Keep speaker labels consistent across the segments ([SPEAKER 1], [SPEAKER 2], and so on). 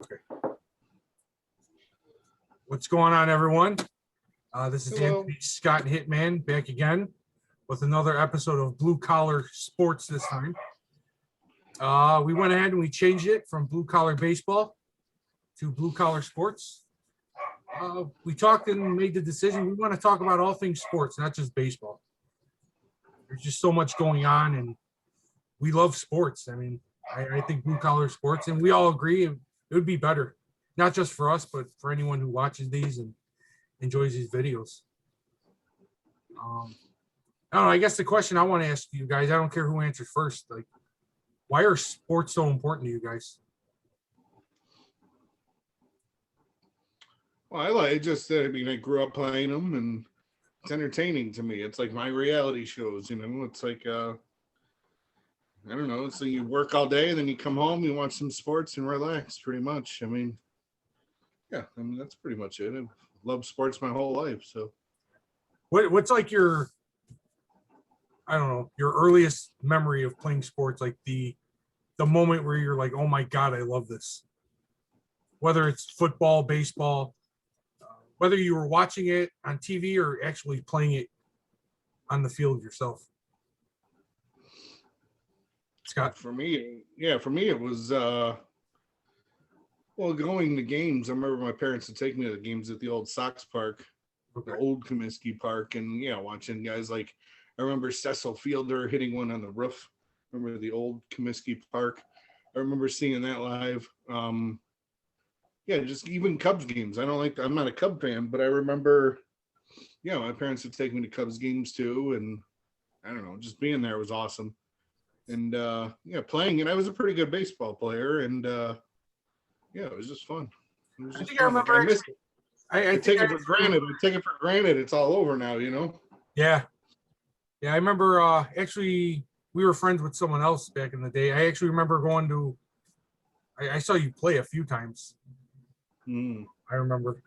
[SPEAKER 1] Okay. What's going on, everyone? This is Anthony Scott Hitman back again with another episode of Blue Collar Sports this time. We went ahead and we changed it from Blue Collar Baseball to Blue Collar Sports. We talked and made the decision. We want to talk about all things sports, not just baseball. There's just so much going on, and we love sports. I mean, I think Blue Collar Sports, and we all agree it would be better, not just for us, but for anyone who watches these and enjoys these videos. I don't know. I guess the question I want to ask you guys, I don't care who answers first. Like, why are sports so important to you guys?
[SPEAKER 2] Well, I grew up playing them, and it's entertaining to me. It's like my reality shows, you know. It's like, I don't know. So you work all day, and then you come home, you watch some sports, and relax. Pretty much. I mean, that's pretty much it. I've loved sports my whole life. So,
[SPEAKER 1] what's like your, I don't know, your earliest memory of playing sports? Like the moment where you're like, oh my God, I love this. Whether it's football, baseball, whether you were watching it on TV or actually playing it on the field yourself. Scott?
[SPEAKER 2] For me, it was, going to games. I remember my parents would take me to the games at the old Sox Park, the old Comiskey Park, and, watching guys like, I remember Cecil Fielder hitting one on the roof. Remember the old Comiskey Park? I remember seeing that live. Just even Cubs games. I'm not a Cub fan, but I remember, my parents would take me to Cubs games too. And I don't know, just being there was awesome. And, playing, and I was a pretty good baseball player. And, it was just fun.
[SPEAKER 1] I think I remember.
[SPEAKER 2] I missed it. I take it for granted. I take it for granted. It's all over now, you know?
[SPEAKER 1] Yeah. Yeah, I remember, actually, we were friends with someone else back in the day. I actually remember going to, I saw you play a few times. I remember.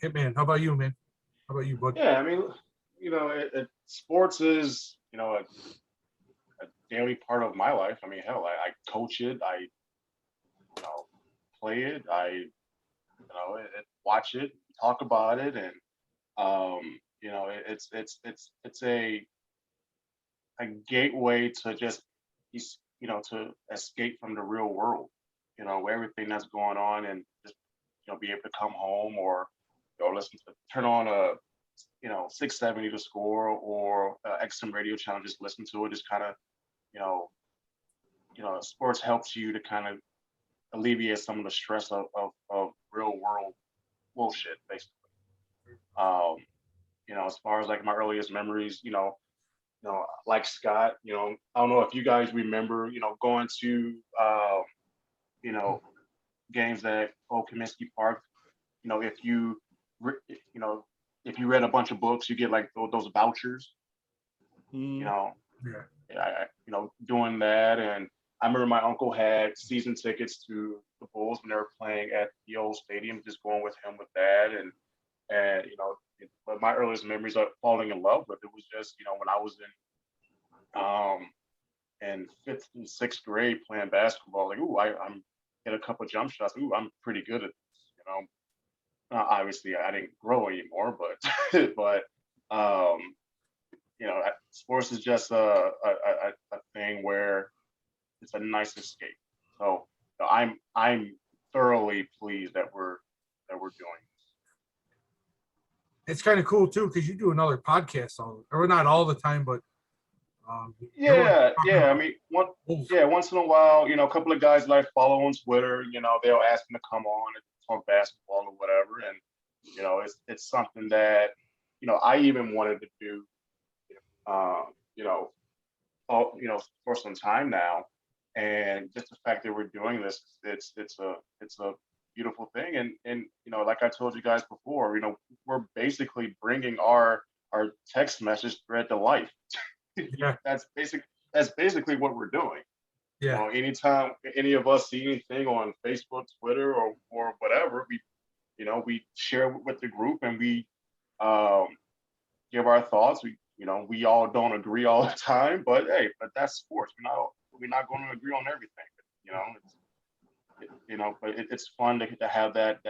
[SPEAKER 1] Hitman, how about you, man? How about you, bud?
[SPEAKER 3] Yeah, I mean, sports is, a daily part of my life. I mean, hell, I coach it. I, play it. I, watch it, talk about it, and it's a gateway to just, to escape from the real world. Everything that's going on, and just be able to come home or turn on a 670 to score or XM radio channel, just listen to it. Just kind of sports helps you to kind of alleviate some of the stress of real world bullshit, basically. As far as like my earliest memories, like Scott, I don't know if you guys remember, going to games at Old Comiskey Park. If you read a bunch of books, you get like those vouchers. Doing that. And I remember my uncle had season tickets to the Bulls when they were playing at the old stadium, just going with him with that. And but my earliest memories of falling in love with it was just, when I was in fifth and sixth grade playing basketball, like, I'm hit a couple jump shots. I'm pretty good at this, obviously I didn't grow anymore, but sports is just a thing where it's a nice escape. So I'm thoroughly pleased that we're doing this.
[SPEAKER 1] It's kind of cool too, because you do another podcast or not all the time, but
[SPEAKER 3] I mean, once in a while, a couple of guys I follow on Twitter, they'll ask me to come on and talk basketball or whatever, and it's something that I even wanted to do, for some time now, and just the fact that we're doing this, it's a beautiful thing, and like I told you guys before, we're basically bringing our text message thread to life.
[SPEAKER 1] Yeah.
[SPEAKER 3] That's basically what we're doing.
[SPEAKER 1] Yeah.
[SPEAKER 3] Anytime any of us see anything on Facebook, Twitter, or whatever, we share with the group, and we give our thoughts. We all don't agree all the time, but hey, that's sports. We're not going to agree on everything. but it's fun to have that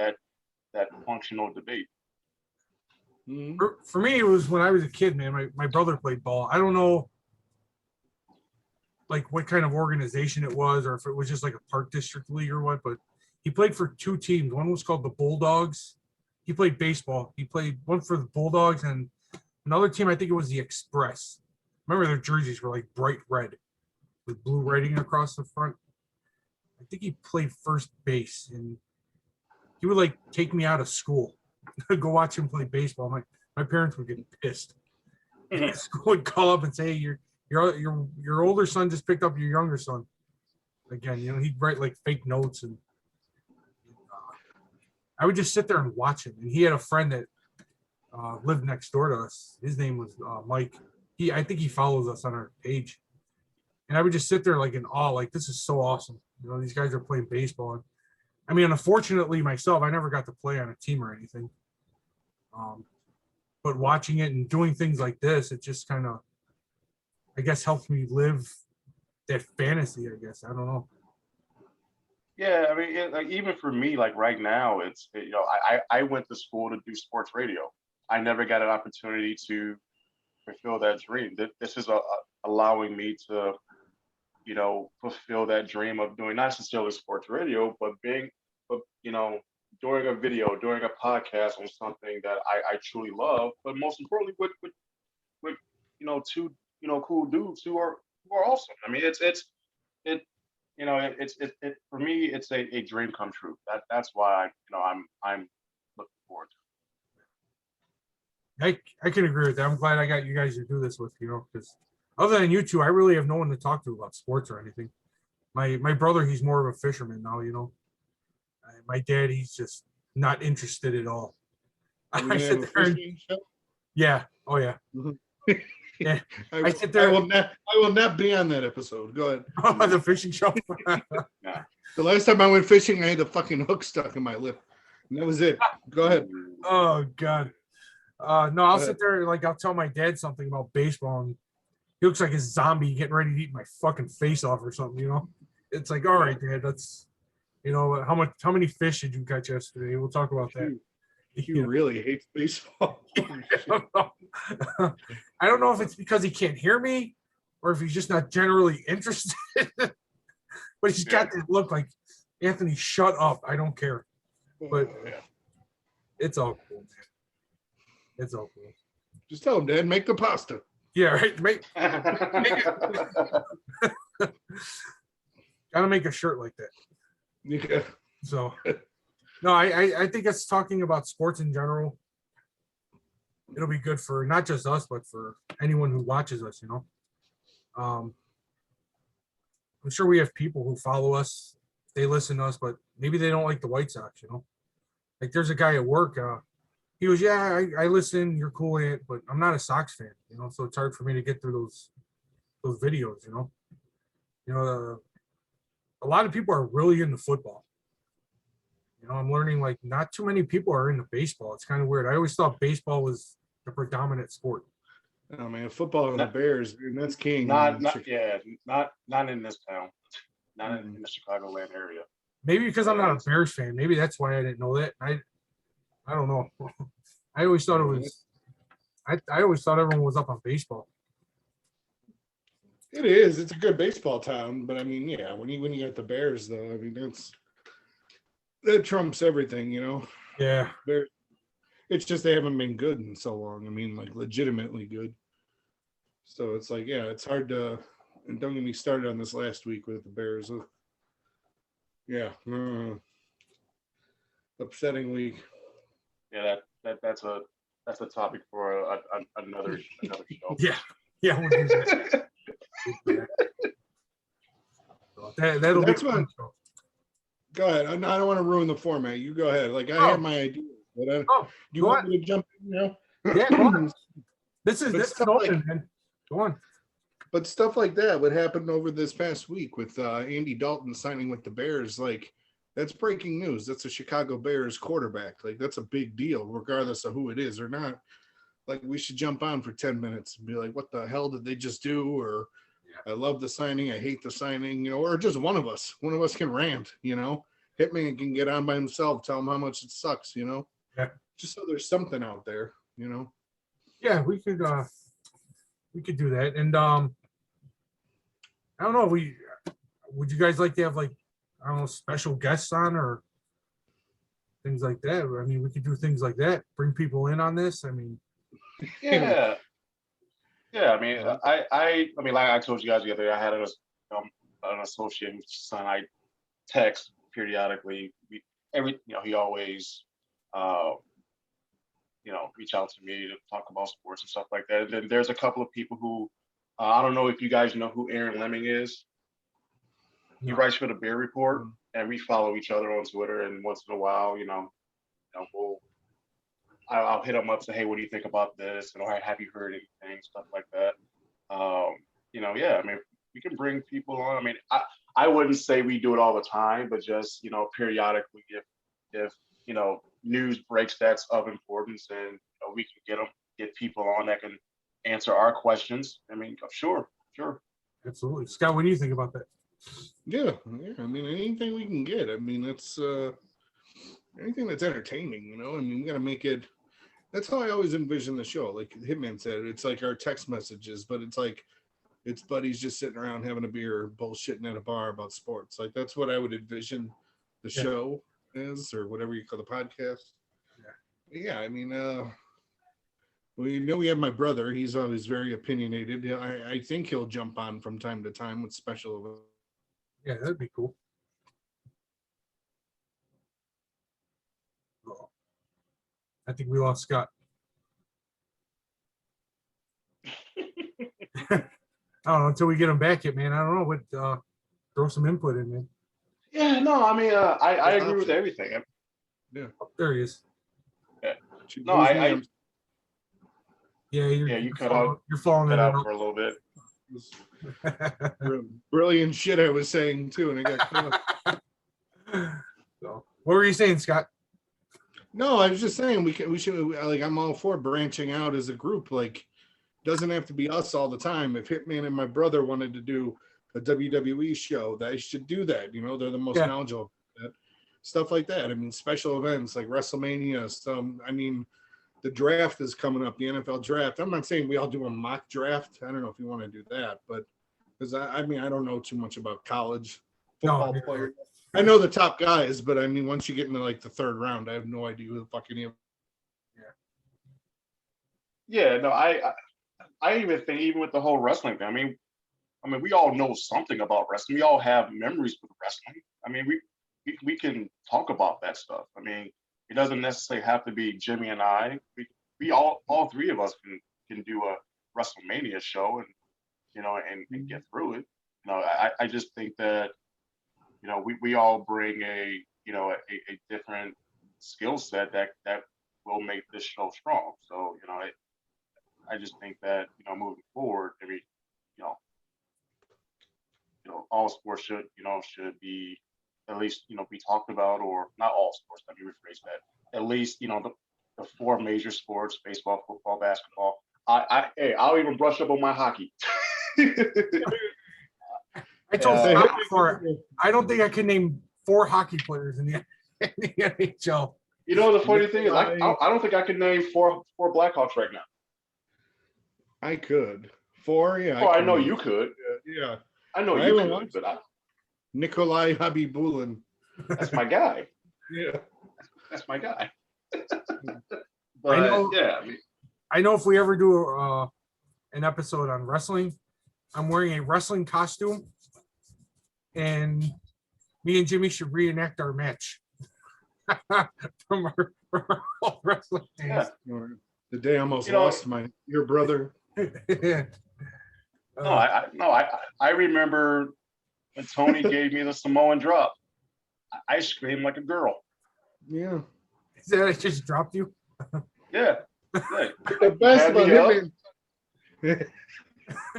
[SPEAKER 3] functional debate.
[SPEAKER 2] Mhm.
[SPEAKER 1] For me, it was when I was a kid, man. My brother played ball. I don't know like what kind of organization it was, or if it was just like a park district league or what, but he played for two teams. One was called the Bulldogs. He played baseball. He played one for the Bulldogs and another team, I think it was the Express. Remember their jerseys were like bright red with blue writing across the front. I think he played first base and he would like take me out of school to go watch him play baseball. My parents would get pissed. School would call up and say, hey, your older son just picked up your younger son. Again, he'd write like fake notes and I would just sit there and watch him. And he had a friend that lived next door to us. His name was Mike. I think he follows us on our page. And I would just sit there like in awe, like this is so awesome. These guys are playing baseball. And, I mean, unfortunately myself, I never got to play on a team or anything. But watching it and doing things like this, it just kind of, I guess, helps me live that fantasy, I guess. I don't know.
[SPEAKER 3] Yeah, I mean, like even for me, like right now, I went to school to do sports radio. I never got an opportunity to fulfill that dream. This is allowing me to, fulfill that dream of doing not necessarily sports radio, but doing a video, doing a podcast on something that I truly love. But most importantly, with two cool dudes who are awesome. I mean, it's for me, it's a dream come true. That's why I'm looking forward to it.
[SPEAKER 1] I can agree with that. I'm glad I got you guys to do this with, because other than you two, I really have no one to talk to about sports or anything. My brother, he's more of a fisherman now, My dad, he's just not interested at all.
[SPEAKER 2] I sit there and,
[SPEAKER 1] yeah. Oh yeah. Yeah. I sit there.
[SPEAKER 2] I will not be on that episode. Go ahead.
[SPEAKER 1] The fishing show.
[SPEAKER 3] Yeah.
[SPEAKER 2] The last time I went fishing, I had the fucking hook stuck in my lip. And that was it. Go ahead.
[SPEAKER 1] Oh God. No, I'll sit there like I'll tell my dad something about baseball and he looks like a zombie getting ready to eat my fucking face off or something, It's like, all right, Dad, that's how many fish did you catch yesterday? We'll talk about that.
[SPEAKER 2] He really hates baseball.
[SPEAKER 1] I don't know if it's because he can't hear me or if he's just not generally interested. But he's got that look like, Anthony, shut up. I don't care. But it's all cool, man. It's all cool.
[SPEAKER 2] Just tell him, Dad, make the pasta.
[SPEAKER 1] Yeah, right. Gotta make a shirt like that.
[SPEAKER 2] Yeah.
[SPEAKER 1] So no, I think it's talking about sports in general. It'll be good for not just us, but for anyone who watches us, I'm sure we have people who follow us, they listen to us, but maybe they don't like the White Sox, Like there's a guy at work, he goes, yeah, I listen, you're cool, Ant, but I'm not a Sox fan, so it's hard for me to get through those videos, a lot of people are really into football. I'm learning like not too many people are into baseball. It's kind of weird. I always thought baseball was the predominant sport.
[SPEAKER 2] Oh man, football and the Bears, and that's king.
[SPEAKER 3] Not in this town. Not in the Chicagoland area.
[SPEAKER 1] Maybe because I'm not a Bears fan. Maybe that's why I didn't know that. I don't know. I always thought it was. I always thought everyone was up on baseball.
[SPEAKER 2] It is. It's a good baseball town, but I mean, yeah. When you got the Bears, though, I mean that trumps everything,
[SPEAKER 1] Yeah.
[SPEAKER 2] It's just they haven't been good in so long. I mean, like legitimately good. So it's like, yeah, it's hard to. And don't get me started on this last week with the Bears. Yeah, upsetting week.
[SPEAKER 3] Yeah, that's a topic for another show.
[SPEAKER 1] Yeah, we'll do that. That'll
[SPEAKER 2] That's
[SPEAKER 1] be
[SPEAKER 2] what.
[SPEAKER 1] fun.
[SPEAKER 2] Go ahead. I don't want to ruin the format. You go ahead. Like I have my idea. But you want me to jump in?
[SPEAKER 1] Yeah, go on. This is open, man. Go on.
[SPEAKER 2] But stuff like that, what happened over this past week with Andy Dalton signing with the Bears, like that's breaking news. That's a Chicago Bears quarterback. Like that's a big deal, regardless of who it is or not. Like we should jump on for 10 minutes and be like, what the hell did they just do? Or I love the signing, I hate the signing, or just one of us can rant, Hitman can get on by himself, tell him how much it sucks, you know?
[SPEAKER 1] Yeah.
[SPEAKER 2] Just so there's something out there, you know?
[SPEAKER 1] Yeah, we could do that. And I don't know, would you guys like to have, like, I don't know, special guests on or things like that? I mean, we could do things like that, bring people in on this. I mean,
[SPEAKER 3] Yeah. Yeah, I mean, I mean, like I told you guys the other day, I had an associate whose son I text periodically. He always, reach out to me to talk about sports and stuff like that. And then there's a couple of people who, I don't know if you guys know who Aaron Lemming is. He
[SPEAKER 1] No.
[SPEAKER 3] writes for the Bear Report, and we follow each other on Twitter. And once in a while, I'll hit him up, say, hey, what do you think about this? And have you heard anything, stuff like that. Yeah, I mean, we can bring people on. I mean, I wouldn't say we do it all the time, but just, periodically, if news breaks that's of importance, and we can get people on that can answer our questions. I mean, sure.
[SPEAKER 1] Absolutely. Scott, what do you think about that?
[SPEAKER 2] Yeah. I mean, anything we can get. I mean, that's anything that's entertaining, you know? I mean, we got to make it. That's how I always envision the show. Like Hitman said, it's like our text messages, but it's like it's buddies just sitting around having a beer, bullshitting at a bar about sports. Like that's what I would envision the show is, or whatever you call the podcast. Yeah, I mean, we have my brother. He's always very opinionated. I think he'll jump on from time to time with special.
[SPEAKER 1] Yeah, that'd be cool. Oh, I think we lost Scott. I don't know until we get him back yet, man. I don't know what throw some input in, man.
[SPEAKER 3] Yeah, no, I mean, I agree with everything.
[SPEAKER 2] Yeah,
[SPEAKER 1] oh, there he is.
[SPEAKER 3] Yeah. No,
[SPEAKER 1] you
[SPEAKER 3] cut out.
[SPEAKER 1] You're falling in
[SPEAKER 3] out for a little bit.
[SPEAKER 2] Brilliant shit I was saying too, and I got cut.
[SPEAKER 1] So, what were you saying, Scott?
[SPEAKER 2] No, I was just saying we should like I'm all for branching out as a group. Like, doesn't have to be us all the time. If Hitman and my brother wanted to do a WWE show, they should do that. You know, they're the most knowledgeable about that. Stuff like that. I mean, special events like WrestleMania. I mean, the draft is coming up, the NFL draft. I'm not saying we all do a mock draft. I don't know if you want to do that, but because I mean, I don't know too much about college football players. I know the top guys, but I mean, once you get into like the third round, I have no idea who the fuck any of them.
[SPEAKER 3] Yeah, no, I even think even with the whole wrestling thing, I mean, we all know something about wrestling. We all have memories with wrestling. I mean, we can talk about that stuff. I mean, it doesn't necessarily have to be Jimmy and I. We all three of us can do a WrestleMania show and get through it. I just think that we all bring a different skill set that will make this show strong. So I just think that moving forward, I mean, all sports should be at least be talked about, or not all sports. Let me rephrase that. At least the four major sports: baseball, football, basketball. I'll even brush up on my hockey.
[SPEAKER 1] I told Scott before, I don't think I can name 4 hockey players in the NHL.
[SPEAKER 3] You know, the funny thing is, I don't think I can name four Blackhawks right now.
[SPEAKER 2] I could. 4, yeah.
[SPEAKER 3] Oh, I know you could.
[SPEAKER 2] Yeah.
[SPEAKER 3] I know you could, but
[SPEAKER 2] Nikolai Habibulin.
[SPEAKER 3] That's my guy.
[SPEAKER 2] Yeah.
[SPEAKER 3] That's my guy.
[SPEAKER 1] But I know if we ever do an episode on wrestling, I'm wearing a wrestling costume, and me and Jimmy should reenact our match from our wrestling days.
[SPEAKER 2] Yeah. The day I almost lost your brother.
[SPEAKER 3] I remember when Tony gave me the Samoan drop. I screamed like a girl.
[SPEAKER 2] Yeah.
[SPEAKER 1] Is that I just dropped you?
[SPEAKER 3] Yeah.
[SPEAKER 2] The best about him.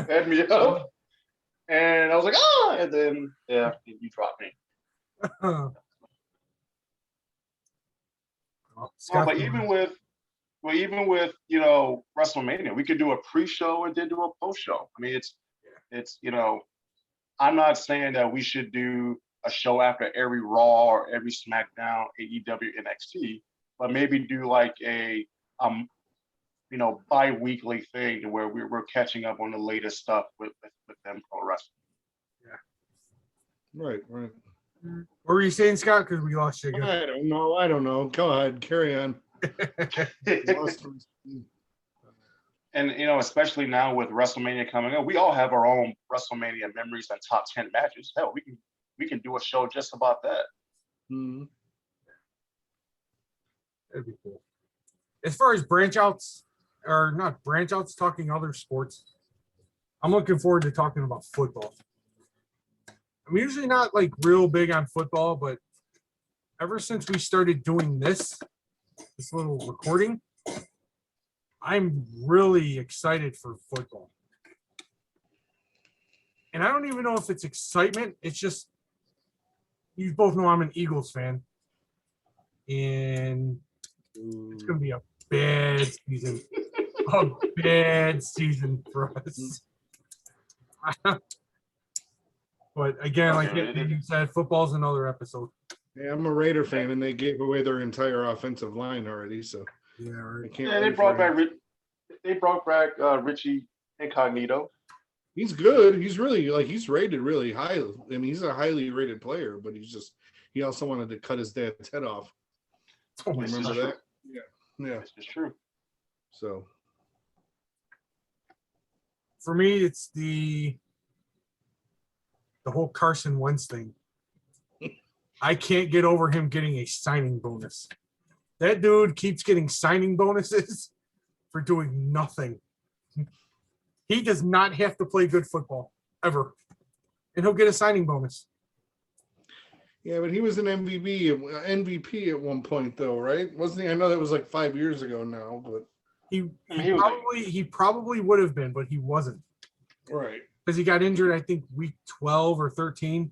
[SPEAKER 3] Had me up. And I was like, oh, and then you dropped me. But even with WrestleMania, we could do a pre-show and then do a post-show. I mean, it's I'm not saying that we should do a show after every Raw or every SmackDown, AEW, NXT, but maybe do like a bi-weekly thing where we're catching up on the latest stuff with them pro wrestling.
[SPEAKER 2] Right.
[SPEAKER 1] What were you saying, Scott? Because we lost you again.
[SPEAKER 2] I don't know. Go ahead, carry on.
[SPEAKER 3] And especially now with WrestleMania coming up, we all have our own WrestleMania memories and top 10 matches. Hell, we can do a show just about that.
[SPEAKER 2] Mm-hmm.
[SPEAKER 1] That'd be cool. As far as branch outs, or not branch outs, talking other sports, I'm looking forward to talking about football. I'm usually not like real big on football, but ever since we started doing this little recording, I'm really excited for football. And I don't even know if it's excitement. It's just, you both know I'm an Eagles fan. And it's going to be a bad season. A bad season for us. But again, like you said, football's another episode.
[SPEAKER 2] Yeah, I'm a Raider fan, and they gave away their entire offensive line already. So
[SPEAKER 1] yeah, right.
[SPEAKER 3] They brought back Richie Incognito.
[SPEAKER 2] He's good. He's really he's rated really high. I mean, he's a highly rated player, but he also wanted to cut his dad's head off. Remember that? Yeah.
[SPEAKER 3] This is true.
[SPEAKER 2] So
[SPEAKER 1] for me, it's the whole Carson Wentz thing. I can't get over him getting a signing bonus. That dude keeps getting signing bonuses for doing nothing. He does not have to play good football ever, and he'll get a signing bonus.
[SPEAKER 2] Yeah, but he was an MVP at one point, though, right? Wasn't he? I know that was like 5 years ago now, but
[SPEAKER 1] he probably would have been, but he wasn't.
[SPEAKER 2] Right.
[SPEAKER 1] Because he got injured, I think, week 12 or 13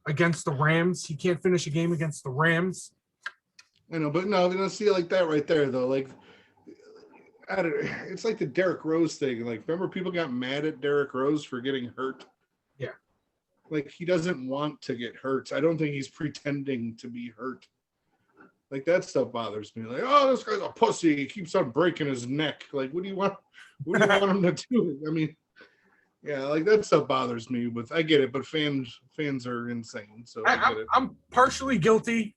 [SPEAKER 1] against the Rams. He can't finish a game against the Rams.
[SPEAKER 2] I know, but no, they don't see it like that right there, though. Like, it's like the Derrick Rose thing. Like, remember people got mad at Derrick Rose for getting hurt?
[SPEAKER 1] Yeah.
[SPEAKER 2] Like, he doesn't want to get hurt. I don't think he's pretending to be hurt. Like, that stuff bothers me. Like, oh, this guy's a pussy. He keeps on breaking his neck. Like, what do you want? What do you want him to do? I mean, yeah, like that stuff bothers me. But I get it. But fans are insane. So I get it.
[SPEAKER 1] I'm partially guilty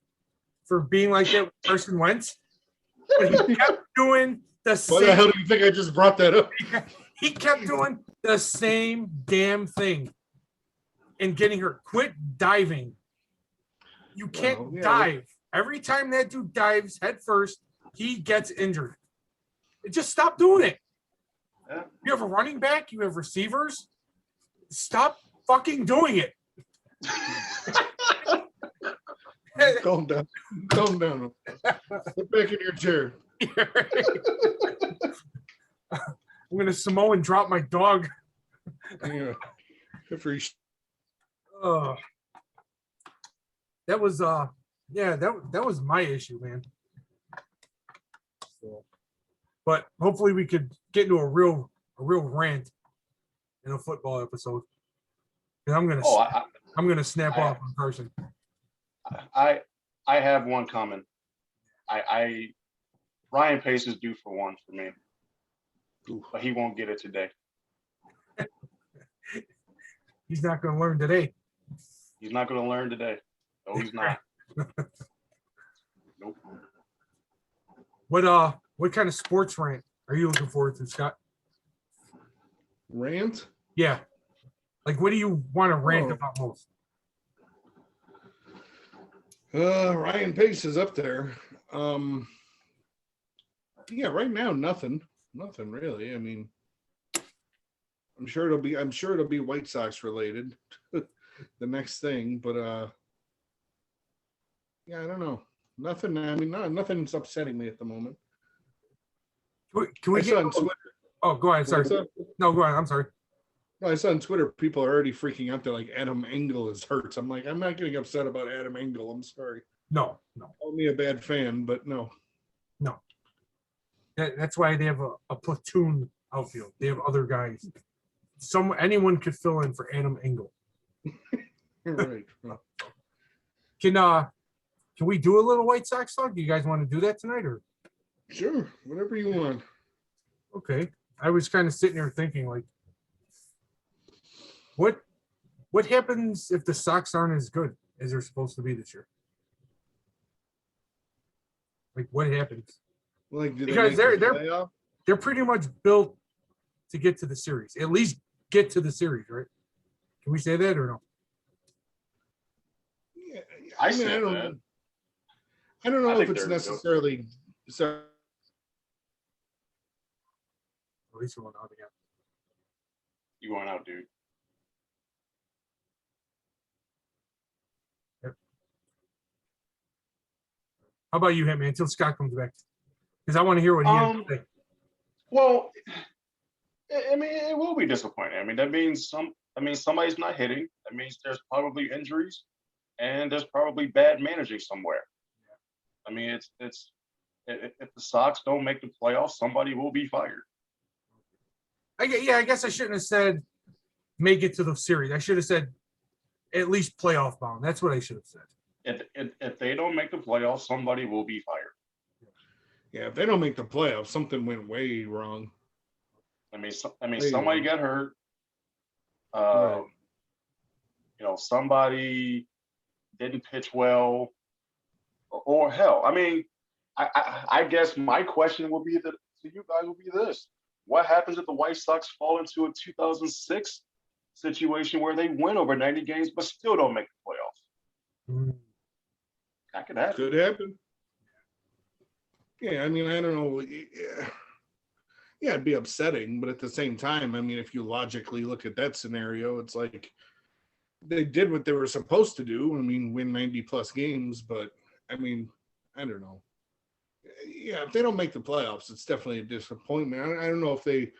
[SPEAKER 1] for being like that with Carson Wentz. But he kept doing the same.
[SPEAKER 2] Why the hell do you think I just brought that up?
[SPEAKER 1] He kept doing the same damn thing and getting hurt. Quit diving. You can't dive. Every time that dude dives head first, he gets injured. Just stop doing it.
[SPEAKER 3] Yeah.
[SPEAKER 1] You have a running back. You have receivers. Stop fucking doing it.
[SPEAKER 2] Calm down. Calm down. Get back in your chair.
[SPEAKER 1] I'm going to Samoan drop my dog.
[SPEAKER 2] Yeah.
[SPEAKER 1] That was that was my issue, man. So, but hopefully we could get into a real rant in a football episode. And I'm gonna snap off on Carson.
[SPEAKER 3] I have one comment. Ryan Pace is due for one for me, but he won't get it today.
[SPEAKER 1] He's not going to learn today.
[SPEAKER 3] He's not going to learn today. No, he's not. Nope.
[SPEAKER 1] What kind of sports rant are you looking forward to, Scott?
[SPEAKER 2] Rant?
[SPEAKER 1] Yeah. Like, what do you want to rant about most?
[SPEAKER 2] Ryan Pace is up there. Yeah, right now, nothing really. I mean, I'm sure it'll be White Sox related, the next thing, but yeah, I don't know. Nothing. I mean, nothing's upsetting me at the moment.
[SPEAKER 1] Can we get on Twitter? Oh, go ahead. Sorry. No, go ahead. I'm sorry.
[SPEAKER 2] No, I saw on Twitter people are already freaking out. They're like, Adam Engel is hurt. I'm like, I'm not getting upset about Adam Engel. I'm sorry.
[SPEAKER 1] No.
[SPEAKER 2] Call me a bad fan, but no.
[SPEAKER 1] That's why they have a platoon outfield. They have other guys. Anyone could fill in for Adam Engel.
[SPEAKER 2] Right.
[SPEAKER 1] Can we do a little White Sox talk? Do you guys want to do that tonight or?
[SPEAKER 2] Sure, whatever you want.
[SPEAKER 1] Okay. I was kind of sitting here thinking like, what happens if the Sox aren't as good as they're supposed to be this year? Like what happens?
[SPEAKER 2] Like, do they
[SPEAKER 1] Because
[SPEAKER 2] make the playoff?
[SPEAKER 1] they're pretty much built to get to the series. At least get to the series, right? Can we say that or no?
[SPEAKER 2] Yeah,
[SPEAKER 3] I
[SPEAKER 2] mean,
[SPEAKER 3] said that.
[SPEAKER 2] I don't know
[SPEAKER 3] I
[SPEAKER 2] if
[SPEAKER 3] think
[SPEAKER 2] it's
[SPEAKER 3] they're
[SPEAKER 2] necessarily. So,
[SPEAKER 1] At least we're going out again.
[SPEAKER 3] You going out, dude?
[SPEAKER 1] How about you, Hitman? Until Scott comes back, because I want to hear what he has to say.
[SPEAKER 3] Well, I mean, it will be disappointing. I mean, that means somebody's not hitting. That means there's probably injuries, and there's probably bad managing somewhere. I mean, it's if the Sox don't make the playoffs, somebody will be fired.
[SPEAKER 1] I guess I shouldn't have said make it to the series. I should have said at least playoff bound. That's what I should have said.
[SPEAKER 3] If they don't make the playoffs, somebody will be fired.
[SPEAKER 2] yeah, if they don't make the playoffs, something went way wrong.
[SPEAKER 3] I mean, somebody got hurt.
[SPEAKER 2] Right.
[SPEAKER 3] Somebody didn't pitch well, or hell, I mean, I guess my question will be to you guys will be this: what happens if the White Sox fall into a 2006 situation where they win over 90 games but still don't make the playoffs? That could happen.
[SPEAKER 2] Could happen. Yeah, I mean, I don't know. Yeah, it'd be upsetting, but at the same time, I mean, if you logically look at that scenario, it's like they did what they were supposed to do. I mean, win 90 plus games, but I mean, I don't know. Yeah, if they don't make the playoffs, it's definitely a disappointment. I don't know if they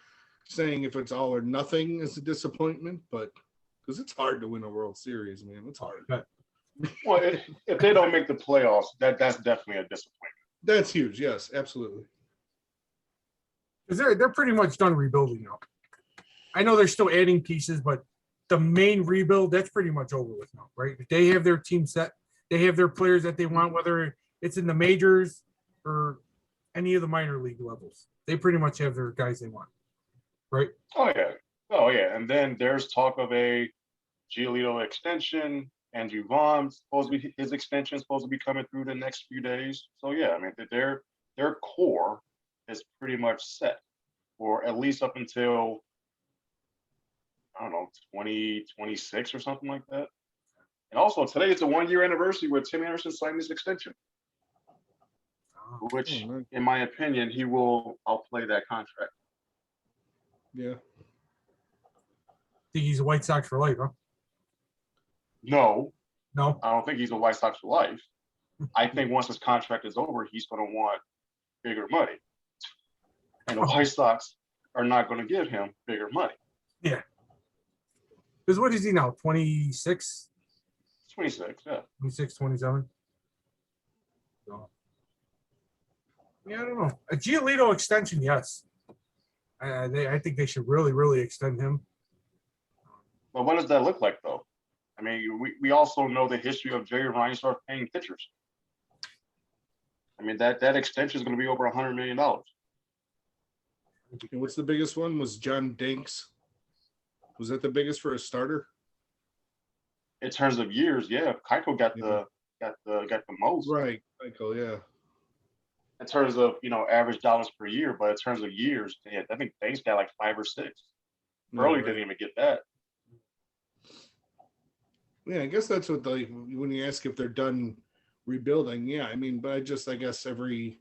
[SPEAKER 2] saying if it's all or nothing is a disappointment, but because it's hard to win a World Series, man. It's hard.
[SPEAKER 3] Well, if they don't make the playoffs, that's definitely a disappointment.
[SPEAKER 2] That's huge. Yes, absolutely.
[SPEAKER 1] Because they're pretty much done rebuilding now. I know they're still adding pieces, but the main rebuild, that's pretty much over with now, right? They have their team set. They have their players that they want, whether it's in the majors or any of the minor league levels. They pretty much have their guys they want, right?
[SPEAKER 3] Oh yeah. And then there's talk of a Giolito extension. Andrew Vaughn his extension is supposed to be coming through the next few days. So yeah, I mean their core is pretty much set, or at least up until I don't know 2026 or something like that. And also today is the 1-year anniversary where Tim Anderson signed his extension, which, in my opinion, he will outplay that contract.
[SPEAKER 2] Yeah.
[SPEAKER 1] Think he's a White Sox for life, huh?
[SPEAKER 3] No,
[SPEAKER 1] No.
[SPEAKER 3] I don't think he's a White Sox for life. I think once his contract is over, he's going to want bigger money. And the White Sox are not going to give him bigger money.
[SPEAKER 1] Yeah. Because what is he now? 26?
[SPEAKER 3] 26, yeah.
[SPEAKER 1] 26, 27? So, yeah, I don't know. A Giolito extension, yes. I think they should really, really extend him.
[SPEAKER 3] But what does that look like, though? I mean, we also know the history of Jerry Reinsdorf paying pitchers. I mean, that extension is going to be over $100 million.
[SPEAKER 2] And what's the biggest one? Was John Dinks? Was that the biggest for a starter?
[SPEAKER 3] In terms of years, yeah. Keiko got the most.
[SPEAKER 2] Right, Keiko, yeah.
[SPEAKER 3] In terms of average dollars per year, but in terms of years, yeah, I think Dinks got like 5 or 6. Burley didn't even get that.
[SPEAKER 2] Yeah, I guess that's what when you ask if they're done rebuilding. Yeah, I mean, but I guess every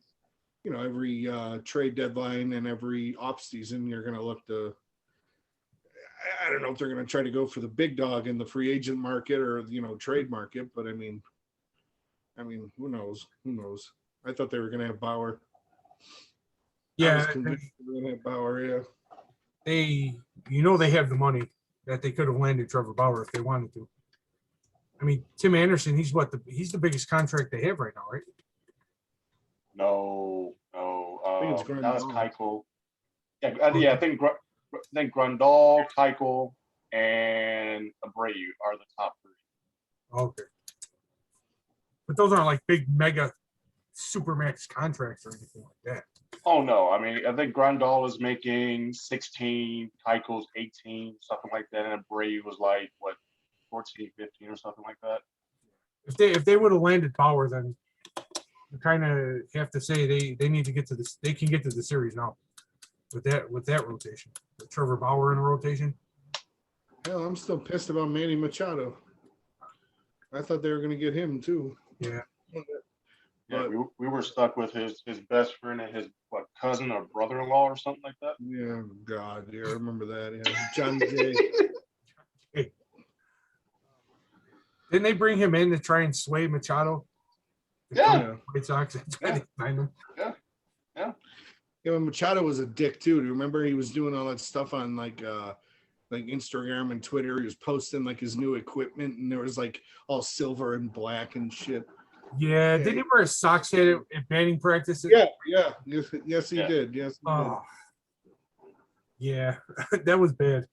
[SPEAKER 2] trade deadline and every off season, you're going to look to. I don't know if they're going to try to go for the big dog in the free agent market or trade market, but I mean, who knows? Who knows? I thought they were going to have Bauer.
[SPEAKER 1] Yeah,
[SPEAKER 2] I was convinced they were going to have Bauer. Yeah,
[SPEAKER 1] they have the money that they could have landed Trevor Bauer if they wanted to. I mean, Tim Anderson, he's the biggest contract they have right now, right?
[SPEAKER 3] No.
[SPEAKER 2] I think it's
[SPEAKER 3] that was Keuchel. Yeah, I think Grandal, Keuchel, and Abreu are the top 3.
[SPEAKER 1] Okay. But those aren't like big mega supermax contracts or anything like that.
[SPEAKER 3] Oh no, I mean I think Grandal was making 16, Keiko's 18, something like that, and Brady was like what 14, 15 or something like that.
[SPEAKER 1] If they would have landed Bauer, then you kind of have to say they need to get to this. They can get to the series now with that rotation. With Trevor Bauer in a rotation.
[SPEAKER 2] Hell, I'm still pissed about Manny Machado. I thought they were going to get him too.
[SPEAKER 1] Yeah.
[SPEAKER 3] Yeah, we were stuck with his best friend and his cousin or brother-in-law or something like that.
[SPEAKER 2] Yeah, God, yeah, I remember that. Yeah, John Jay.
[SPEAKER 1] Hey. Didn't they bring him in to try and sway Machado?
[SPEAKER 3] Yeah.
[SPEAKER 1] White Sox.
[SPEAKER 3] Yeah.
[SPEAKER 1] Him.
[SPEAKER 3] Yeah.
[SPEAKER 2] Yeah, but Machado was a dick too. Do you remember he was doing all that stuff on like Instagram and Twitter? He was posting like his new equipment, and there was like all silver and black and shit.
[SPEAKER 1] Yeah, didn't he wear a Sox hat at batting practice?
[SPEAKER 2] Yeah, yes, he
[SPEAKER 3] Yeah.
[SPEAKER 2] did. Yes, he did.
[SPEAKER 1] Yeah, that was bad.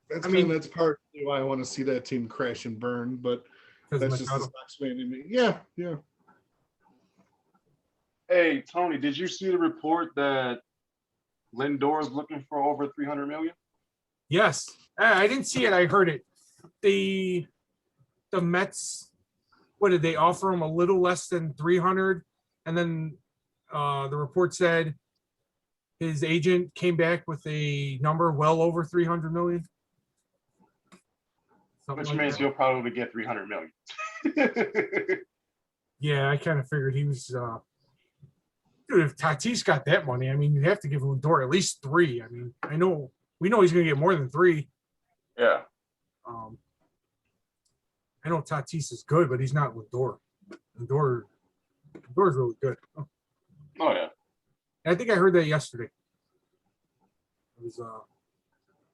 [SPEAKER 2] That's partly why I want to see that team crash and burn, but that's just the Sox fan in me. Yeah.
[SPEAKER 3] Hey Tony, did you see the report that Lindor is looking for over 300 million?
[SPEAKER 1] Yes, I didn't see it. I heard it. The Mets. What did they offer him? A little less than 300, and then the report said his agent came back with a number well over 300 million.
[SPEAKER 3] Which means he'll probably get 300 million.
[SPEAKER 1] Yeah, I kind of figured he was. Dude, if Tatis got that money, I mean, you have to give Lindor at least 3. I mean, we know he's going to get more than 3.
[SPEAKER 3] Yeah.
[SPEAKER 1] I know Tatis is good, but he's not Lindor. Lindor's really good.
[SPEAKER 3] Oh yeah.
[SPEAKER 1] I think I heard that yesterday. I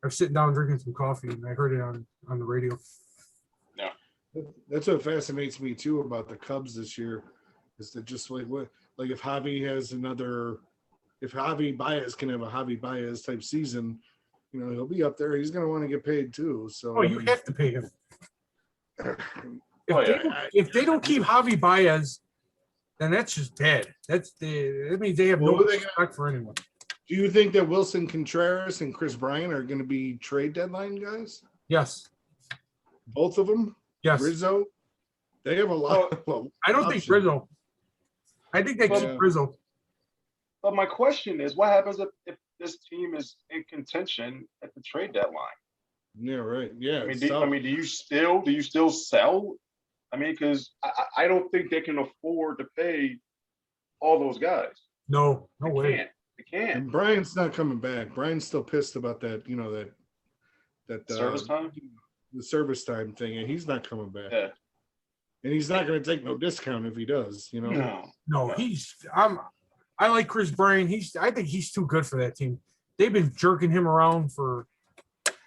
[SPEAKER 1] was sitting down drinking some coffee, and I heard it on the radio.
[SPEAKER 3] Yeah.
[SPEAKER 2] That's what fascinates me too about the Cubs this year, is that just if Javi Baez can have a Javi Baez type season, he'll be up there. He's going to want to get paid too. So
[SPEAKER 1] you have to pay him. If they don't keep Javi Baez, then that's just bad. That means they have no respect for anyone.
[SPEAKER 2] Do you think that Wilson Contreras and Chris Bryant are going to be trade deadline guys?
[SPEAKER 1] Yes.
[SPEAKER 2] Both of them?
[SPEAKER 1] Yes.
[SPEAKER 2] Rizzo? They have a lot.
[SPEAKER 1] I don't think Rizzo. I think they keep Rizzo.
[SPEAKER 3] But my question is, what happens if this team is in contention at the trade deadline?
[SPEAKER 2] Yeah, right. Yeah.
[SPEAKER 3] Do you still sell? I mean, because I don't think they can afford to pay all those guys.
[SPEAKER 1] No way.
[SPEAKER 3] They can't.
[SPEAKER 2] And Brian's not coming back. Brian's still pissed about that. That
[SPEAKER 3] service time.
[SPEAKER 2] The service time thing, and he's not coming back.
[SPEAKER 3] Yeah.
[SPEAKER 2] And he's not going to take no discount if he does.
[SPEAKER 1] No. I like Chris Bryant. I think he's too good for that team. They've been jerking him around for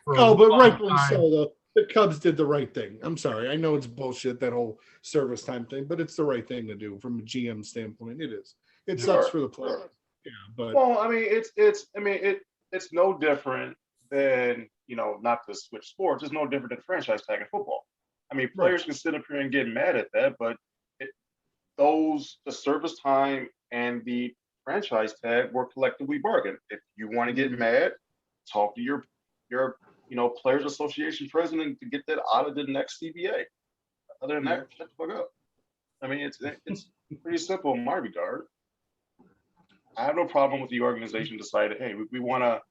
[SPEAKER 2] but rightfully so, though. The Cubs did the right thing. I'm sorry. I know it's bullshit, that whole service time thing, but it's the right thing to do from a GM standpoint. It is. It sucks for the player. Yeah, but
[SPEAKER 3] it's no different than, not to switch sports. It's no different than franchise tag in football. I mean, players can sit up here and get mad at that, but the service time and the franchise tag were collectively bargained. If you want to get mad, talk to your Players Association president to get that out of the next CBA. Other than that, shut the fuck up. I mean, it's pretty simple in my regard. I have no problem with the organization deciding, hey, we want to,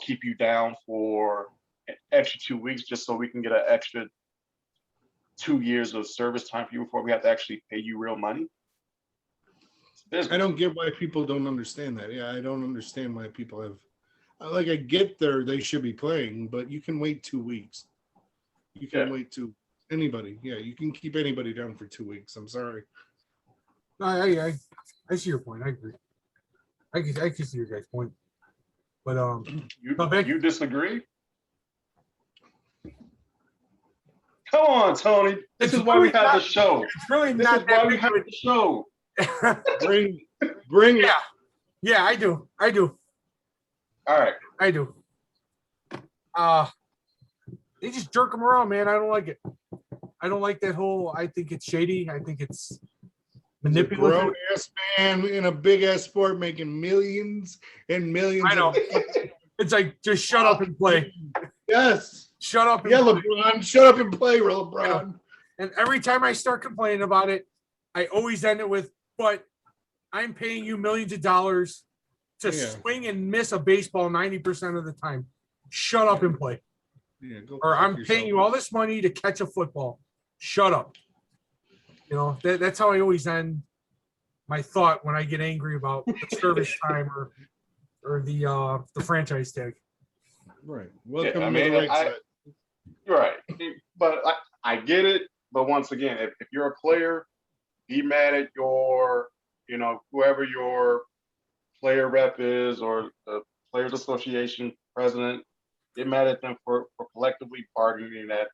[SPEAKER 3] keep you down for an extra 2 weeks just so we can get an extra 2 years of service time for you before we have to actually pay you real money.
[SPEAKER 2] I don't get why people don't understand that. Yeah, I don't understand why people have. I get they should be playing, but you can wait 2 weeks. You can wait to anybody. Yeah, you can keep anybody down for 2 weeks. I'm sorry.
[SPEAKER 1] No, I see your point. I agree. I can see your guys' point. But
[SPEAKER 3] you disagree? Come on, Tony. This is why we have the show.
[SPEAKER 1] It's really not that big of
[SPEAKER 3] the show.
[SPEAKER 2] Bring it.
[SPEAKER 1] Yeah, I do.
[SPEAKER 3] All right.
[SPEAKER 1] I do. They just jerk them around, man. I don't like it. I don't like that whole. I think it's shady. I think it's
[SPEAKER 2] He's a
[SPEAKER 1] manipulative.
[SPEAKER 2] grown ass man in a big ass sport making millions and millions.
[SPEAKER 1] I know.
[SPEAKER 2] Of
[SPEAKER 1] It's like just shut up and play.
[SPEAKER 2] Yes.
[SPEAKER 1] Shut up and
[SPEAKER 2] Yeah,
[SPEAKER 1] play.
[SPEAKER 2] LeBron. Shut up and play, LeBron.
[SPEAKER 1] And every time I start complaining about it, I always end it with, "But I'm paying you millions of dollars to swing and miss a baseball 90% of the time. Shut up and play."
[SPEAKER 2] Yeah, go
[SPEAKER 1] Or
[SPEAKER 2] fuck
[SPEAKER 1] I'm
[SPEAKER 2] yourself.
[SPEAKER 1] paying you all this money to catch a football. Shut up. That's how I always end my thought when I get angry about the service time or the franchise tag.
[SPEAKER 2] Right. Welcome
[SPEAKER 3] I
[SPEAKER 2] to
[SPEAKER 3] mean,
[SPEAKER 2] the right side.
[SPEAKER 3] right. But I get it. But once again, if you're a player, be mad at your, whoever your player rep is or the Players Association president, get mad at them for collectively bargaining that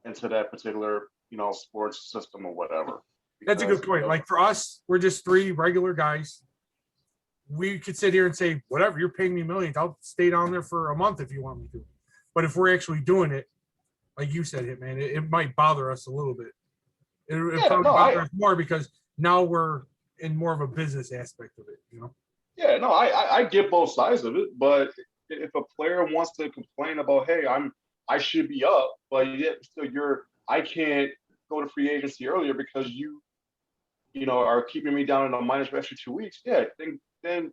[SPEAKER 3] into that particular, sports system or whatever.
[SPEAKER 1] That's a good point. Like for us, we're just three regular guys. We could sit here and say, whatever, you're paying me millions. I'll stay down there for a month if you want me to. But if we're actually doing it, like you said, Hitman, it might bother us a little bit. It probably bother us more because now we're in more of a business aspect of it,
[SPEAKER 3] Yeah, no, I get both sides of it, but if a player wants to complain about, hey, I should be up, but yet still I can't go to free agency earlier because you are keeping me down in a minus for extra 2 weeks. Yeah, then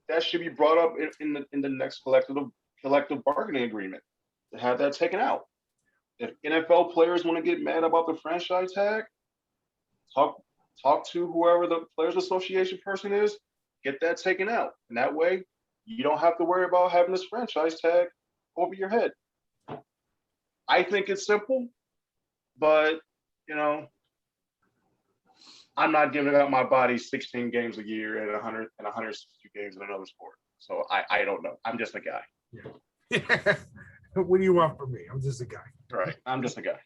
[SPEAKER 3] that should be brought up in the next collective bargaining agreement to have that taken out. If NFL players want to get mad about the franchise tag, talk to whoever the Players Association person is, get that taken out. And that way, you don't have to worry about having this franchise tag over your head. I think it's simple, but, I'm not giving up my body 16 games a year and 160 games in another sport. So I don't know. I'm just a guy.
[SPEAKER 1] Yeah. What do you want from me? I'm just a guy.
[SPEAKER 3] Right. I'm just a guy.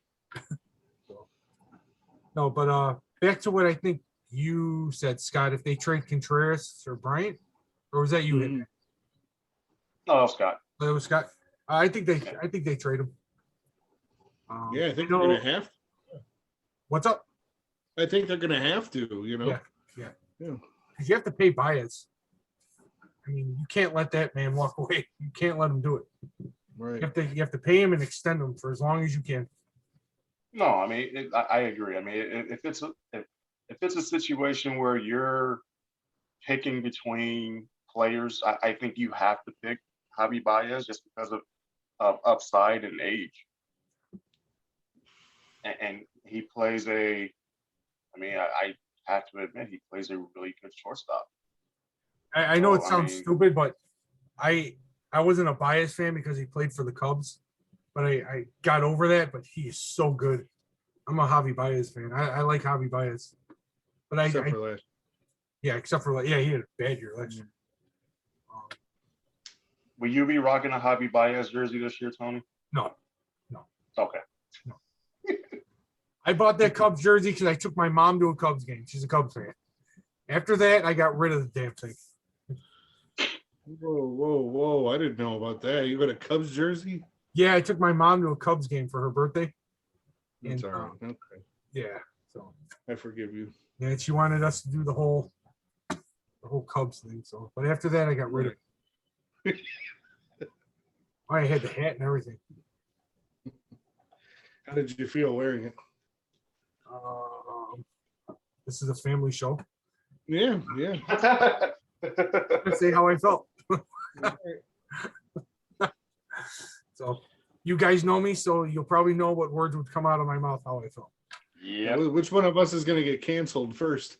[SPEAKER 1] No, but back to what I think you said, Scott. If they trade Contreras or Bryant, or was that you?
[SPEAKER 2] Mhm.
[SPEAKER 3] No, Scott.
[SPEAKER 1] That was Scott. I think they trade him.
[SPEAKER 2] Yeah, I think they're gonna have.
[SPEAKER 1] What's up?
[SPEAKER 2] I think they're gonna have to.
[SPEAKER 1] Yeah. Because you have to pay Baez. I mean, you can't let that man walk away. You can't let him do it.
[SPEAKER 2] Right.
[SPEAKER 1] You have to pay him and extend him for as long as you can.
[SPEAKER 3] No, I mean, I agree. I mean, if it's a situation where you're picking between players, I think you have to pick Javi Baez just because of upside and age. And he plays I have to admit, he plays a really good shortstop.
[SPEAKER 1] I know it sounds stupid, but I wasn't a Baez fan because he played for the Cubs, but I got over that. But he is so good. I'm a Javi Baez fan. I like Javi Baez, but
[SPEAKER 2] Except for last.
[SPEAKER 1] Yeah, except for he had a bad year last year.
[SPEAKER 3] Will you be rocking a Javi Baez jersey this year, Tony?
[SPEAKER 1] No.
[SPEAKER 3] Okay.
[SPEAKER 1] No. I bought that Cubs jersey because I took my mom to a Cubs game. She's a Cubs fan. After that, I got rid of the damn thing.
[SPEAKER 2] Whoa! I didn't know about that. You got a Cubs jersey?
[SPEAKER 1] Yeah, I took my mom to a Cubs game for her birthday.
[SPEAKER 2] That's all right. Okay.
[SPEAKER 1] Yeah, so
[SPEAKER 2] I forgive you.
[SPEAKER 1] Yeah, and she wanted us to do the whole Cubs thing. So, but after that, I got rid of it. I had the hat and everything.
[SPEAKER 2] How did you feel wearing it?
[SPEAKER 1] This is a family show.
[SPEAKER 2] Yeah.
[SPEAKER 1] Let's say how I felt. So you guys know me, so you'll probably know what words would come out of my mouth, how I felt.
[SPEAKER 3] Yeah.
[SPEAKER 2] Which one of us is going to get canceled first?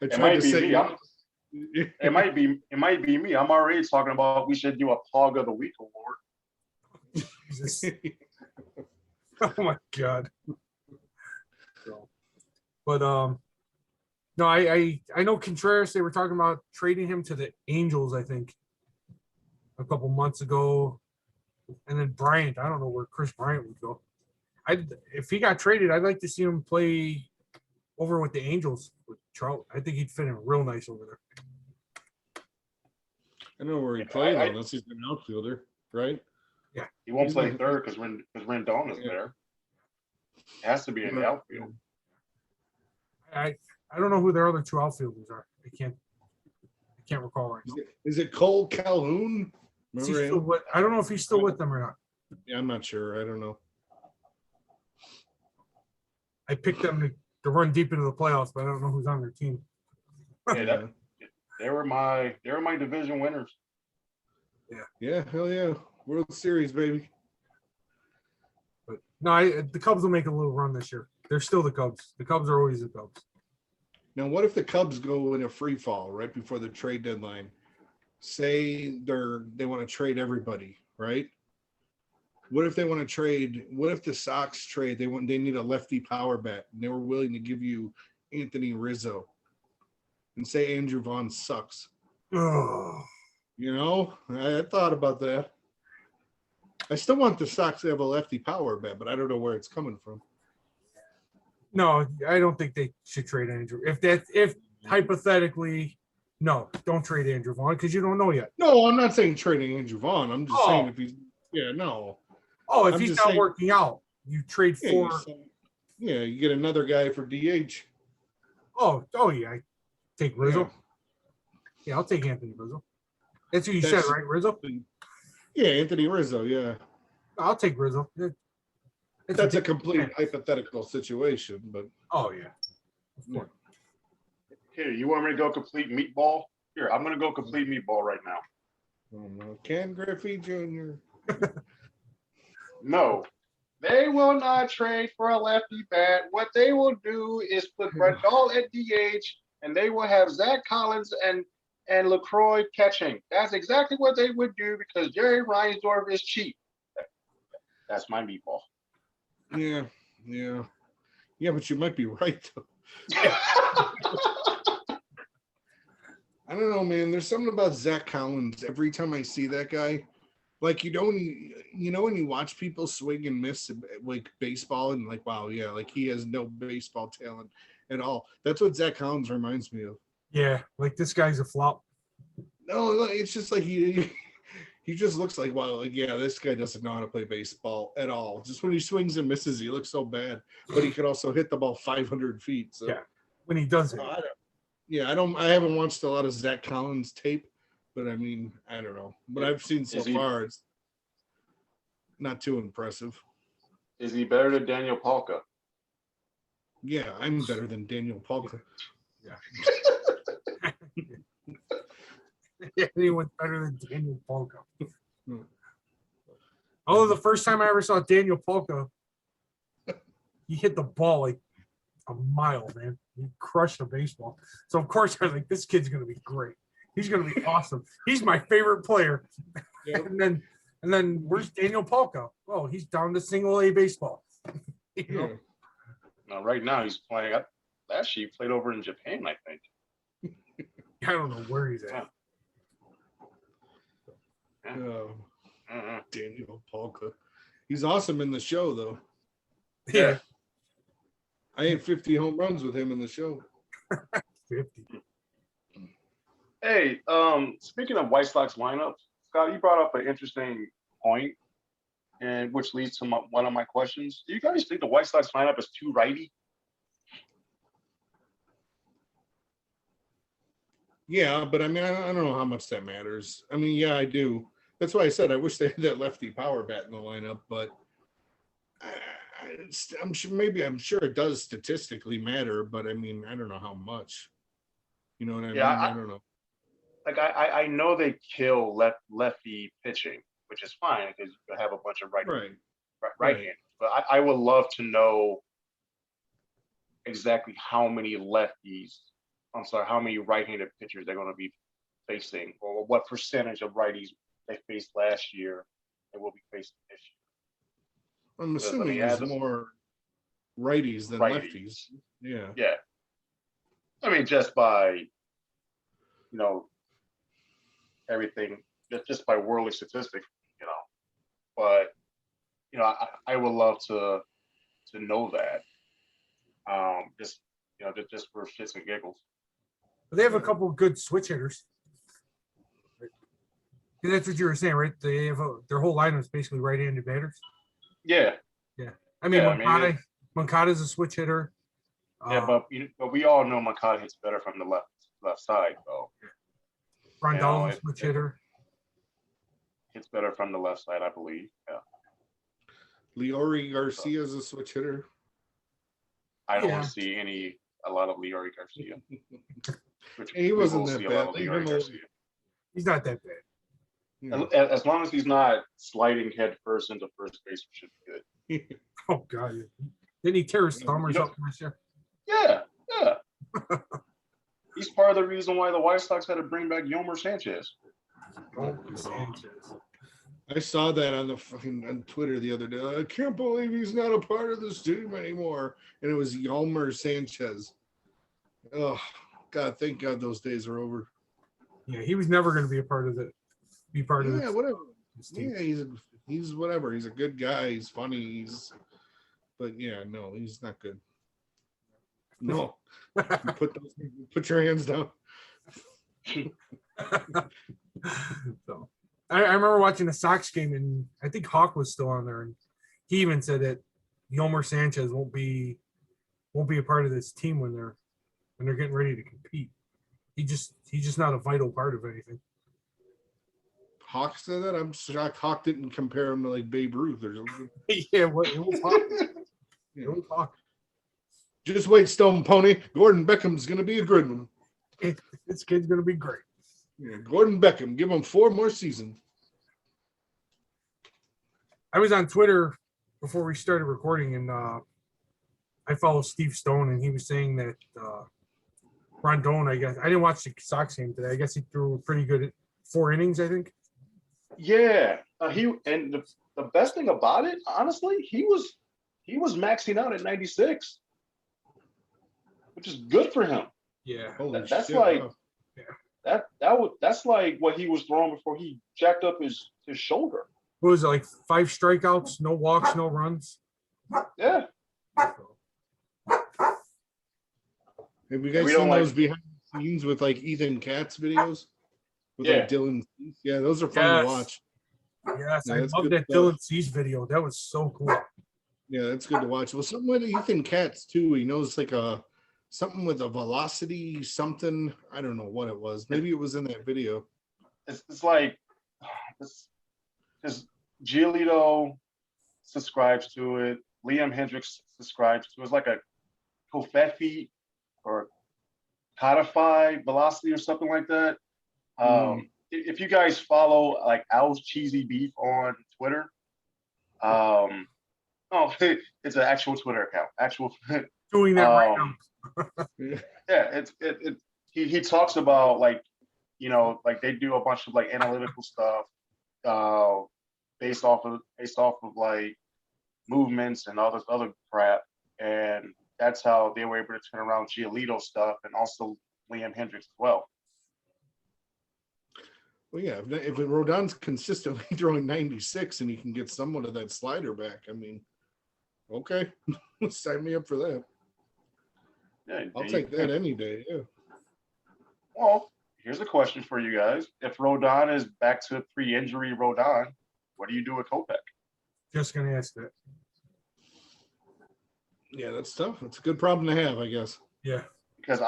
[SPEAKER 3] It might be me. It might be me. I'm already talking about we should do a Pog of the Week award.
[SPEAKER 1] Jesus. Oh my God. So, but no, I know Contreras. They were talking about trading him to the Angels, I think, a couple months ago, and then Bryant. I don't know where Chris Bryant would go. If he got traded, I'd like to see him play over with the Angels with Trout. I think he'd fit in real nice over there.
[SPEAKER 2] I know where he played, unless he's an outfielder, right?
[SPEAKER 1] Yeah.
[SPEAKER 3] He won't play third because Rendon is there. It has to be in the outfield.
[SPEAKER 1] I don't know who their other two outfielders are. I can't recall right now.
[SPEAKER 2] Is it Cole Calhoun?
[SPEAKER 1] I don't know if he's still with them or not.
[SPEAKER 2] Yeah, I'm not sure. I don't know.
[SPEAKER 1] I picked them to run deep into the playoffs, but I don't know who's on their team.
[SPEAKER 3] Yeah, they were my division winners.
[SPEAKER 2] Yeah, hell yeah. World Series, baby.
[SPEAKER 1] But no, the Cubs will make a little run this year. They're still the Cubs. The Cubs are always the Cubs.
[SPEAKER 2] Now, what if the Cubs go in a free fall right before the trade deadline? Say they want to trade everybody, right? What if they want to trade? What if the Sox trade? They need a lefty power bat, and they were willing to give you Anthony Rizzo, and say Andrew Vaughn sucks.
[SPEAKER 1] Oh.
[SPEAKER 2] You know, I thought about that. I still want the Sox to have a lefty power bat, but I don't know where it's coming from.
[SPEAKER 1] No, I don't think they should trade Andrew. If hypothetically, no, don't trade Andrew Vaughn because you don't know yet.
[SPEAKER 2] No, I'm not saying trading Andrew Vaughn. I'm just saying if he's no.
[SPEAKER 1] Oh, if he's not working out, you trade for.
[SPEAKER 2] You get another guy for DH.
[SPEAKER 1] Oh yeah, I take Rizzo. Yeah, I'll take Anthony Rizzo. That's what you said, right, Rizzo?
[SPEAKER 2] Yeah, Anthony Rizzo. Yeah,
[SPEAKER 1] I'll take Rizzo.
[SPEAKER 2] That's a complete hypothetical situation, but
[SPEAKER 1] yeah.
[SPEAKER 3] Here, you want me to go complete meatball? Here, I'm going to go complete meatball right now.
[SPEAKER 2] Oh, no. Ken Griffey Jr.
[SPEAKER 3] No, they will not trade for a lefty bat. What they will do is put Rendon at DH, and they will have Zach Collins and LaCroix catching. That's exactly what they would do because Jerry Reinsdorf is cheap. That's my meatball.
[SPEAKER 2] Yeah, but you might be right though. I don't know, man. There's something about Zach Collins. Every time I see that guy, like when you watch people swing and miss like baseball and like, wow, yeah, like he has no baseball talent at all. That's what Zach Collins reminds me of.
[SPEAKER 1] Yeah, like this guy's a flop.
[SPEAKER 2] No, it's just like he just looks like, wow, like, yeah, this guy doesn't know how to play baseball at all. Just when he swings and misses, he looks so bad. But he could also hit the ball 500 feet. So
[SPEAKER 1] yeah, when he does it.
[SPEAKER 2] I haven't watched a lot of Zach Collins tape, but I mean, I don't know. What I've seen so far, it's not too impressive.
[SPEAKER 3] Is he better than Daniel Palka?
[SPEAKER 2] Yeah, I'm better than Daniel Palka.
[SPEAKER 1] Yeah. Anyone's better than Daniel Palka. Although the first time I ever saw Daniel Palka, he hit the ball like a mile, man. He crushed a baseball. So of course I was like, this kid's gonna be great. He's gonna be awesome. He's my favorite player. Yep. And then where's Daniel Palka? Oh, he's down to single A baseball. You know?
[SPEAKER 3] Now, right now he's playing. Last year he played over in Japan, I think.
[SPEAKER 1] I don't know where he's at.
[SPEAKER 2] Daniel Palka. He's awesome in the show, though.
[SPEAKER 1] Yeah.
[SPEAKER 2] I had 50 home runs with him in the show.
[SPEAKER 1] 50.
[SPEAKER 3] Hey, speaking of White Sox lineups, Scott, you brought up an interesting point, and which leads to one of my questions. Do you guys think the White Sox lineup is too righty?
[SPEAKER 2] Yeah, but I mean, I don't know how much that matters. I mean, yeah, I do. That's why I said I wish they had that lefty power bat in the lineup, but I'm sure it does statistically matter, but I mean, I don't know how much. You know what I mean? I don't know.
[SPEAKER 3] Like I know they kill lefty pitching, which is fine because you have a bunch of right-handers. But I would love to know exactly how many right-handed pitchers they're going to be facing, or what percentage of righties they faced last year and will be facing this year.
[SPEAKER 2] I'm assuming there's more righties than lefties. Yeah.
[SPEAKER 3] Yeah. I mean, just by, everything, just by worldly statistics, But, I would love to know that. Just for shits and giggles.
[SPEAKER 1] But they have a couple of good switch hitters. That's what you were saying, right? They have their whole lineup is basically right-handed batters.
[SPEAKER 3] Yeah,
[SPEAKER 1] Yeah, I mean,
[SPEAKER 3] yeah. I mean,
[SPEAKER 1] Moncada's a switch hitter.
[SPEAKER 3] yeah, but we all know Makata hits better from the left side, though.
[SPEAKER 1] Rondell's a switch hitter.
[SPEAKER 3] Hits better from the left side, I believe. Yeah.
[SPEAKER 2] Leori Garcia is a switch hitter.
[SPEAKER 3] I don't see a lot of Leori Garcia.
[SPEAKER 2] He wasn't that bad.
[SPEAKER 1] He's not that bad.
[SPEAKER 3] Yeah. As long as he's not sliding head first into first base, we should be good.
[SPEAKER 1] Oh God! Didn't he tear his thumb or something last year?
[SPEAKER 3] Yeah. He's part of the reason why the White Sox had to bring back Yomer Sanchez.
[SPEAKER 2] I saw that on Twitter the other day. I can't believe he's not a part of this team anymore. And it was Yomer Sanchez. Oh God! Thank God those days are over.
[SPEAKER 1] Yeah, he was never going to be a part of it. Be part of it.
[SPEAKER 2] Yeah, whatever. Yeah, he's whatever. He's a good guy. He's funny. But yeah, no, he's not good. No, put your hands down.
[SPEAKER 1] So, I remember watching the Sox game, and I think Hawk was still on there, and he even said that Yomer Sanchez won't be a part of this team when they're getting ready to compete. He's just not a vital part of anything.
[SPEAKER 2] Hawk said that. I'm shocked Hawk didn't compare him to like Babe Ruth or something.
[SPEAKER 1] Yeah, it was Hawk. It was Hawk.
[SPEAKER 2] Just wait, Stone Pony. Gordon Beckham's gonna be a good one.
[SPEAKER 1] This kid's gonna be great.
[SPEAKER 2] Yeah, Gordon Beckham. Give him 4 more seasons.
[SPEAKER 1] I was on Twitter before we started recording, and I follow Steve Stone, and he was saying that Rondon, I guess I didn't watch the Sox game today. I guess he threw a pretty good 4 innings, I think.
[SPEAKER 3] Yeah, the best thing about it, honestly, he was maxing out at 96, which is good for him.
[SPEAKER 1] Yeah,
[SPEAKER 3] that's shit, like wow. That's like what he was throwing before he jacked up his shoulder.
[SPEAKER 1] What was it, like 5 strikeouts, no walks, no runs?
[SPEAKER 2] Have
[SPEAKER 3] Yeah.
[SPEAKER 2] you guys seen those behind the scenes with like Ethan Katz videos? With like Dylan. Yeah, those are fun to watch.
[SPEAKER 1] Yes, I love that Dylan Cease video. That was so cool.
[SPEAKER 2] Yeah, that's good to watch. Well, something with Ethan Katz too. He knows like something with a velocity, something. I don't know what it was. Maybe it was in that video.
[SPEAKER 3] It's like because Giolito subscribes to it. Liam Hendriks subscribes to it. It's like a Kofefi or codified velocity or something like that. If you guys follow like Al's Cheesy Beef on Twitter, it's an actual Twitter account.
[SPEAKER 1] Doing that right now.
[SPEAKER 3] Yeah, he talks about like, like they do a bunch of like analytical stuff based off of like movements and all this other crap, and that's how they were able to turn around Giolito stuff and also Liam Hendriks as well.
[SPEAKER 2] Well, yeah, if Rodon's consistently throwing 96 and he can get somewhat of that slider back, I mean, okay, sign me up for that. Yeah, I'll take that any day. Yeah.
[SPEAKER 3] Well, here's a question for you guys: if Rodon is back to pre-injury Rodon, what do you do with Kopech?
[SPEAKER 1] Just gonna ask that.
[SPEAKER 2] Yeah, that's tough. It's a good problem to have, I guess.
[SPEAKER 1] Yeah,
[SPEAKER 3] because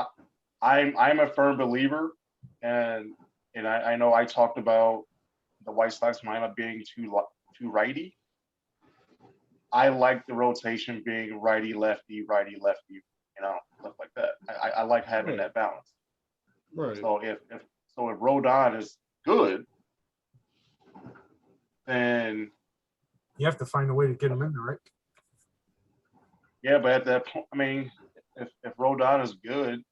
[SPEAKER 3] I'm a firm believer, and I know I talked about the White Sox lineup being too righty. I like the rotation being righty lefty, stuff like that. I like having that balance.
[SPEAKER 2] Right.
[SPEAKER 3] So if Rodon is good, then
[SPEAKER 1] you have to find a way to get him in there, right?
[SPEAKER 3] Yeah, but at that point, I mean, if Rodon is good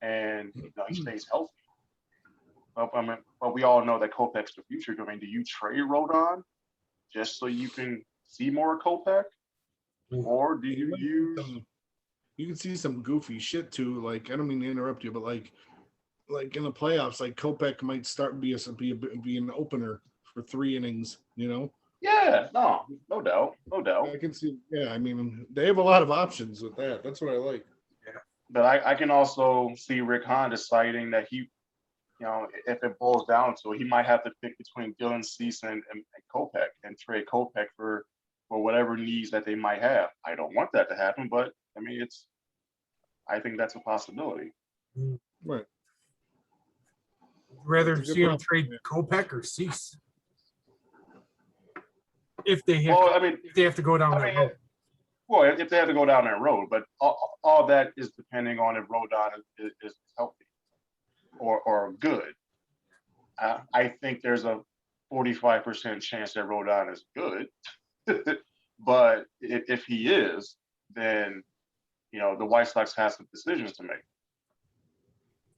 [SPEAKER 3] and he stays healthy, but we all know that Kopech's the future. I mean, do you trade Rodon just so you can see more of Kopech, or do you use?
[SPEAKER 2] You can see some goofy shit too. Like, I don't mean to interrupt you, but like in the playoffs, like Kopech might start be an opener for 3 innings.
[SPEAKER 3] Yeah, no doubt.
[SPEAKER 2] I can see. Yeah, I mean, they have a lot of options with that. That's what I like.
[SPEAKER 3] Yeah, but I can also see Rick Hahn deciding that he if it boils down to it, he might have to pick between Dylan Cease and Kopech and trade Kopech for whatever needs that they might have. I don't want that to happen, but I mean, I think that's a possibility.
[SPEAKER 2] Right.
[SPEAKER 1] Rather see him trade Kopech or Cease if they have.
[SPEAKER 3] Well,
[SPEAKER 1] if they have to go down that road.
[SPEAKER 3] Well, if they have to go down that road, but all that is depending on if Rodon is healthy or good. I think there's a 45% chance that Rodon is good, but if he is, then the White Sox have some decisions to make.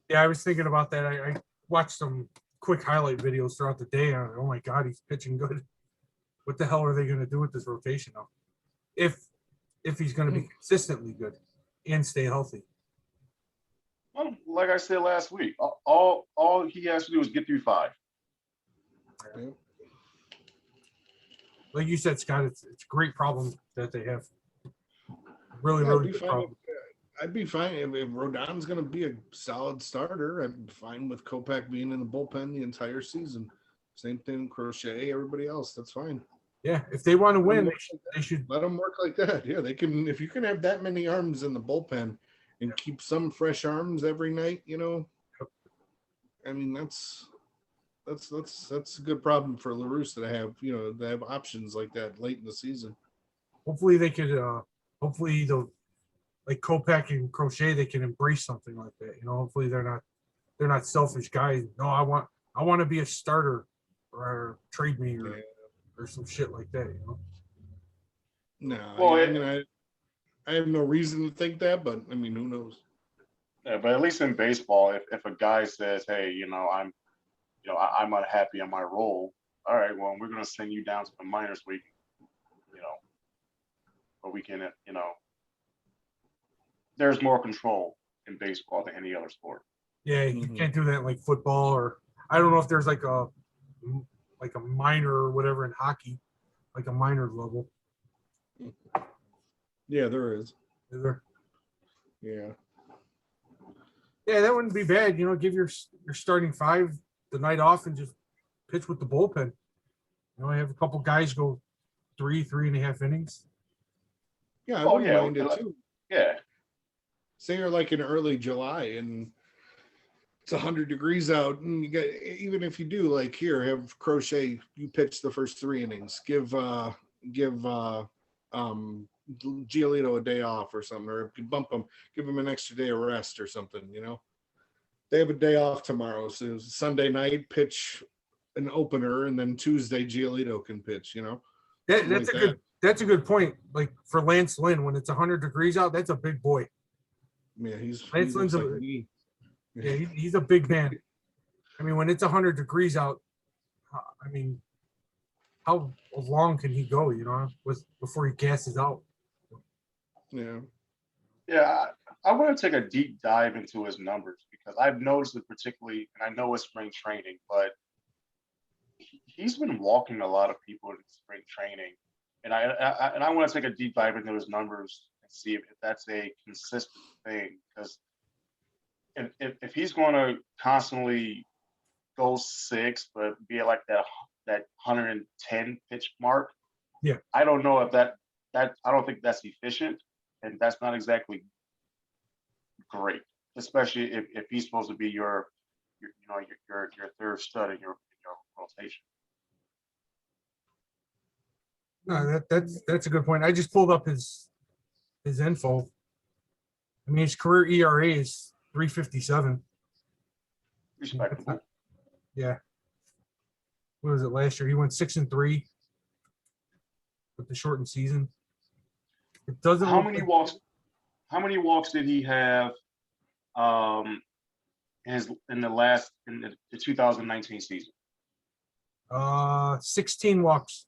[SPEAKER 1] Yeah, I was thinking about that. I watched some quick highlight videos throughout the day. And oh my God, he's pitching good. What the hell are they going to do with this rotation now? If he's going to be consistently good and stay healthy.
[SPEAKER 3] Well, like I said last week, all he has to do is get through 5.
[SPEAKER 1] Like you said, Scott, it's a great problem that they have. Really good problem.
[SPEAKER 2] I'd be fine if Rodon's going to be a solid starter. I'm fine with Kopech being in the bullpen the entire season. Same thing, Crochet, everybody else. That's fine.
[SPEAKER 1] Yeah, if they want to win, they should
[SPEAKER 2] let them work like that. Yeah, they can. If you can have that many arms in the bullpen and keep some fresh arms every night, I mean that's a good problem for LaRusse to have. They have options like that late in the season.
[SPEAKER 1] Hopefully they could. Hopefully like Kopech and Crochet, they can embrace something like that. Hopefully they're not selfish guys. No, I want to be a starter or trade me or some shit like that.
[SPEAKER 2] No, well, I have no reason to think that, but I mean, who knows?
[SPEAKER 3] Yeah, but at least in baseball, if a guy says, "Hey, I'm unhappy in my role," all right, well, we're going to send you down to the minors where we can, there's more control in baseball than any other sport.
[SPEAKER 1] Yeah, you can't do that in like football, or I don't know if there's like a minor or whatever in hockey, like a minor level.
[SPEAKER 2] Yeah, there is.
[SPEAKER 1] Is there?
[SPEAKER 2] Yeah.
[SPEAKER 1] Yeah, that wouldn't be bad. Give your starting 5 the night off and just pitch with the bullpen. Have a couple guys go 3.5 innings.
[SPEAKER 2] Yeah, I wouldn't mind it too.
[SPEAKER 3] Yeah.
[SPEAKER 2] Say you're like in early July and it's 100 degrees out, and you get, even if you do like here, have Crochet, you pitch the first 3 innings, give Giolito a day off or something, or bump him, give him an extra day of rest or something. They have a day off tomorrow, so Sunday night pitch an opener, and then Tuesday Giolito can pitch.
[SPEAKER 1] That's a good point. Like for Lance Lynn, when it's 100 degrees out, that's a big boy.
[SPEAKER 2] Yeah,
[SPEAKER 1] Lance Lynn's like me. Yeah, he's a big man. I mean, when it's 100 degrees out, I mean, how long can he go? Before he gasses out.
[SPEAKER 2] Yeah.
[SPEAKER 3] Yeah, I want to take a deep dive into his numbers because I've noticed it particularly, and I know it's spring training, but he's been walking a lot of people in spring training, and I want to take a deep dive into his numbers and see if that's a consistent thing. Because if he's going to constantly go 6, but be at like that 110 pitch mark,
[SPEAKER 1] yeah,
[SPEAKER 3] I don't know if that I don't think that's efficient, and that's not exactly great, especially if he's supposed to be your third stud in your rotation.
[SPEAKER 1] No, that's a good point. I just pulled up his info. I mean, his career ERA is 3.57.
[SPEAKER 3] Respectable.
[SPEAKER 1] Yeah. What was it last year? He went 6-3 with the shortened season. It doesn't.
[SPEAKER 3] How many walks did he have in the 2019 season?
[SPEAKER 1] 16 walks.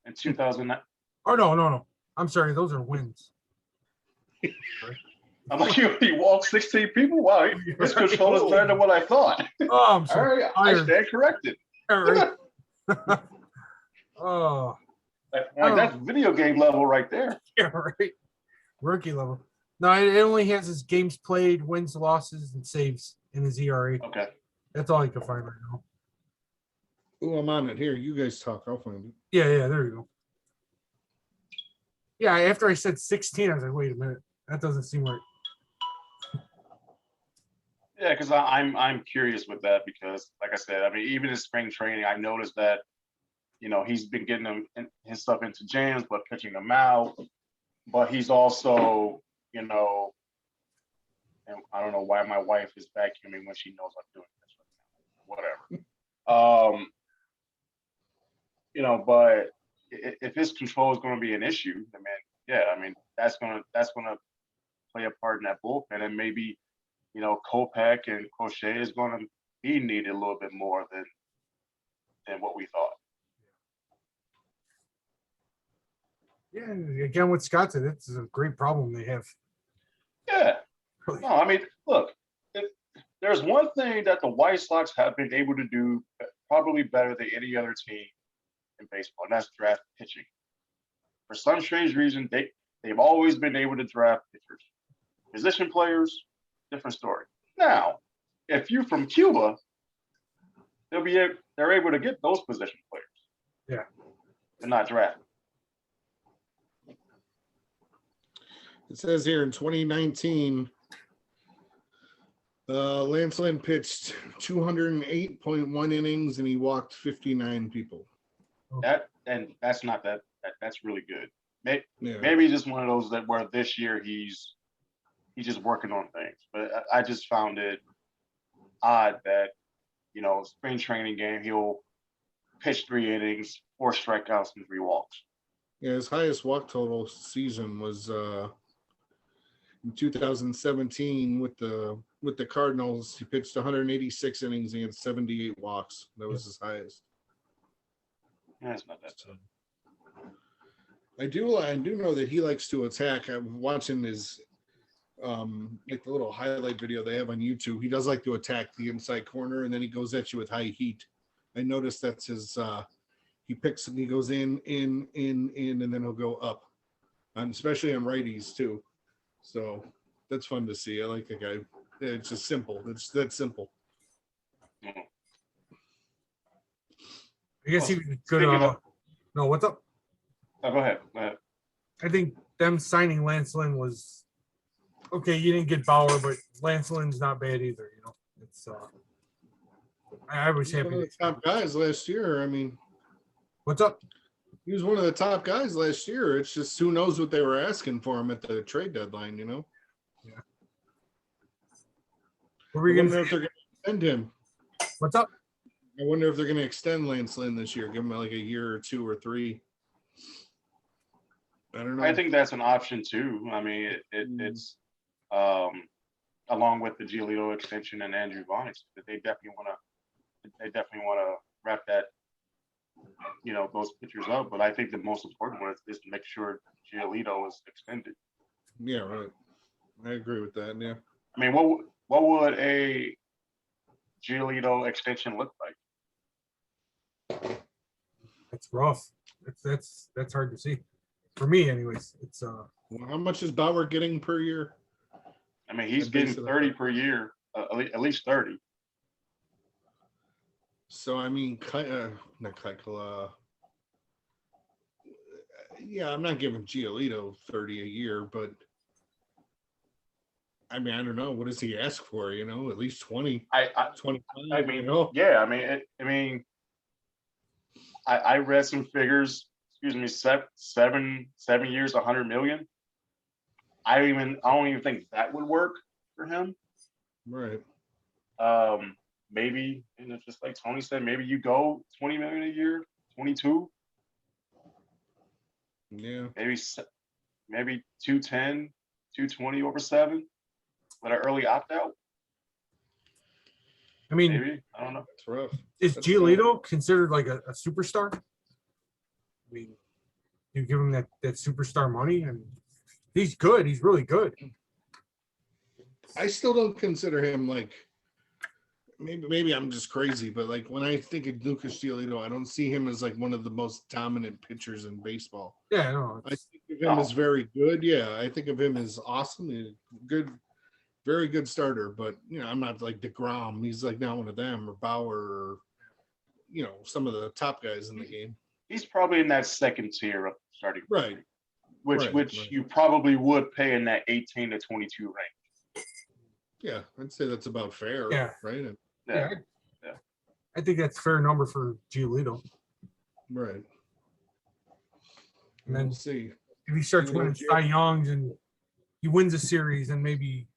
[SPEAKER 3] In 2009.
[SPEAKER 1] Oh no. I'm sorry, those are wins.
[SPEAKER 3] I'm like, he walked 16 people? Wow, his control is better than what I thought.
[SPEAKER 1] Oh, I'm sorry.
[SPEAKER 3] All right, I stand corrected.
[SPEAKER 1] All right. Oh.
[SPEAKER 3] That's video game level right there.
[SPEAKER 1] Yeah, right. Rookie level. No, it only has his games played, wins, losses, and saves in his ERA.
[SPEAKER 3] Okay.
[SPEAKER 1] That's all I can find right now.
[SPEAKER 2] Oh, I'm on it. Here, you guys talk. I'll find it.
[SPEAKER 1] Yeah, there you go. Yeah, after I said 16, I was like, wait a minute. That doesn't seem right.
[SPEAKER 3] Yeah, because I'm curious with that because, like I said, I mean, even in spring training, I noticed that, he's been getting his stuff into jams, but pitching them out. But he's also, and I don't know why my wife is vacuuming when she knows I'm doing this right now. Whatever. But if his control is going to be an issue, that's gonna play a part in that bullpen, and maybe Kopech and Crochet is going to be needed a little bit more than what we thought.
[SPEAKER 1] Yeah, again, what Scott said, it's a great problem they have.
[SPEAKER 3] Yeah.
[SPEAKER 1] Really.
[SPEAKER 3] No, I mean, look, if there's one thing that the White Sox have been able to do probably better than any other team in baseball, and that's draft pitching. For some strange reason, they've always been able to draft pitchers. Position players, different story. Now, if you're from Cuba, they're able to get those position players.
[SPEAKER 1] Yeah.
[SPEAKER 3] And not draft.
[SPEAKER 2] It says here in 2019, Lance Lynn pitched 208.1 innings and he walked 59 people.
[SPEAKER 3] That's not that. That's really good. Maybe just one of those that where this year he's just working on things. But I just found it odd that spring training game he'll pitch 3 innings, 4 strikeouts, and 3 walks.
[SPEAKER 2] Yeah, his highest walk total season was in 2017 with the Cardinals. He pitched 186 innings and he had 78 walks. That was his highest.
[SPEAKER 3] Yeah, it's not that tough.
[SPEAKER 2] I do know that he likes to attack. I'm watching his like the little highlight video they have on YouTube. He does like to attack the inside corner and then he goes at you with high heat. I noticed that's his he picks and he goes in, and then he'll go up. And especially on righties too. So that's fun to see. I like the guy. It's just simple. It's that simple.
[SPEAKER 1] I guess he was good. No, what's up?
[SPEAKER 3] Oh, go ahead.
[SPEAKER 1] I think them signing Lance Lynn was okay. You didn't get Bauer, but Lance Lynn's not bad either. It's I was happy.
[SPEAKER 2] One of the top guys last year. I mean,
[SPEAKER 1] what's up?
[SPEAKER 2] He was one of the top guys last year. It's just who knows what they were asking for him at the trade deadline,
[SPEAKER 1] Yeah.
[SPEAKER 2] I wonder if they're going to extend him.
[SPEAKER 1] What's up?
[SPEAKER 2] I wonder if they're going to extend Lance Lynn this year, give him like a year or 2 or 3. I don't know.
[SPEAKER 3] I think that's an option too. I mean, it's along with the Giolito extension and Andrew Vaughn, that they definitely want to wrap that, those pitchers up. But I think the most important one is to make sure Giolito is extended.
[SPEAKER 2] Yeah, right. I agree with that. Yeah.
[SPEAKER 3] I mean, what would a Giolito extension look like?
[SPEAKER 1] That's rough. That's hard to see. For me, anyways. It's
[SPEAKER 2] Well, how much is Bauer getting per year?
[SPEAKER 3] I mean, he's getting 30 per year, at least 30.
[SPEAKER 2] So I mean, not Keuchel. Yeah, I'm not giving Giolito 30 a year, but I mean, I don't know. What does he ask for? At least 20. 25.
[SPEAKER 3] I mean, yeah. I mean, I read some figures. Excuse me, 7 years, 100 million. I don't even think that would work for him.
[SPEAKER 2] Right.
[SPEAKER 3] Maybe, just like Tony said, maybe you go 20 million a year, 22.
[SPEAKER 2] Yeah.
[SPEAKER 3] Maybe 210, 220 over 7 with an early opt out.
[SPEAKER 1] I mean,
[SPEAKER 3] maybe, I don't know.
[SPEAKER 2] It's rough.
[SPEAKER 1] Is Giolito considered like a superstar? I mean, you give him that superstar money, and he's good. He's really good.
[SPEAKER 2] I still don't consider him like maybe I'm just crazy, but like when I think of Lucas Giolito, I don't see him as like one of the most dominant pitchers in baseball.
[SPEAKER 1] Yeah, no,
[SPEAKER 2] I think of him as very good. Yeah, I think of him as awesome, good, very good starter. But I'm not like DeGrom. He's like not one of them, or Bauer, or some of the top guys in the game.
[SPEAKER 3] He's probably in that second tier of starting,
[SPEAKER 2] right?
[SPEAKER 3] Which you probably would pay in that 18 to 22 range.
[SPEAKER 2] Yeah, I'd say that's about fair.
[SPEAKER 1] Yeah.
[SPEAKER 2] Right.
[SPEAKER 1] Yeah. I think that's a fair number for Giolito.
[SPEAKER 2] Right.
[SPEAKER 1] And then
[SPEAKER 2] we'll see
[SPEAKER 1] if he starts winning Cy Youngs and he wins a series, then maybe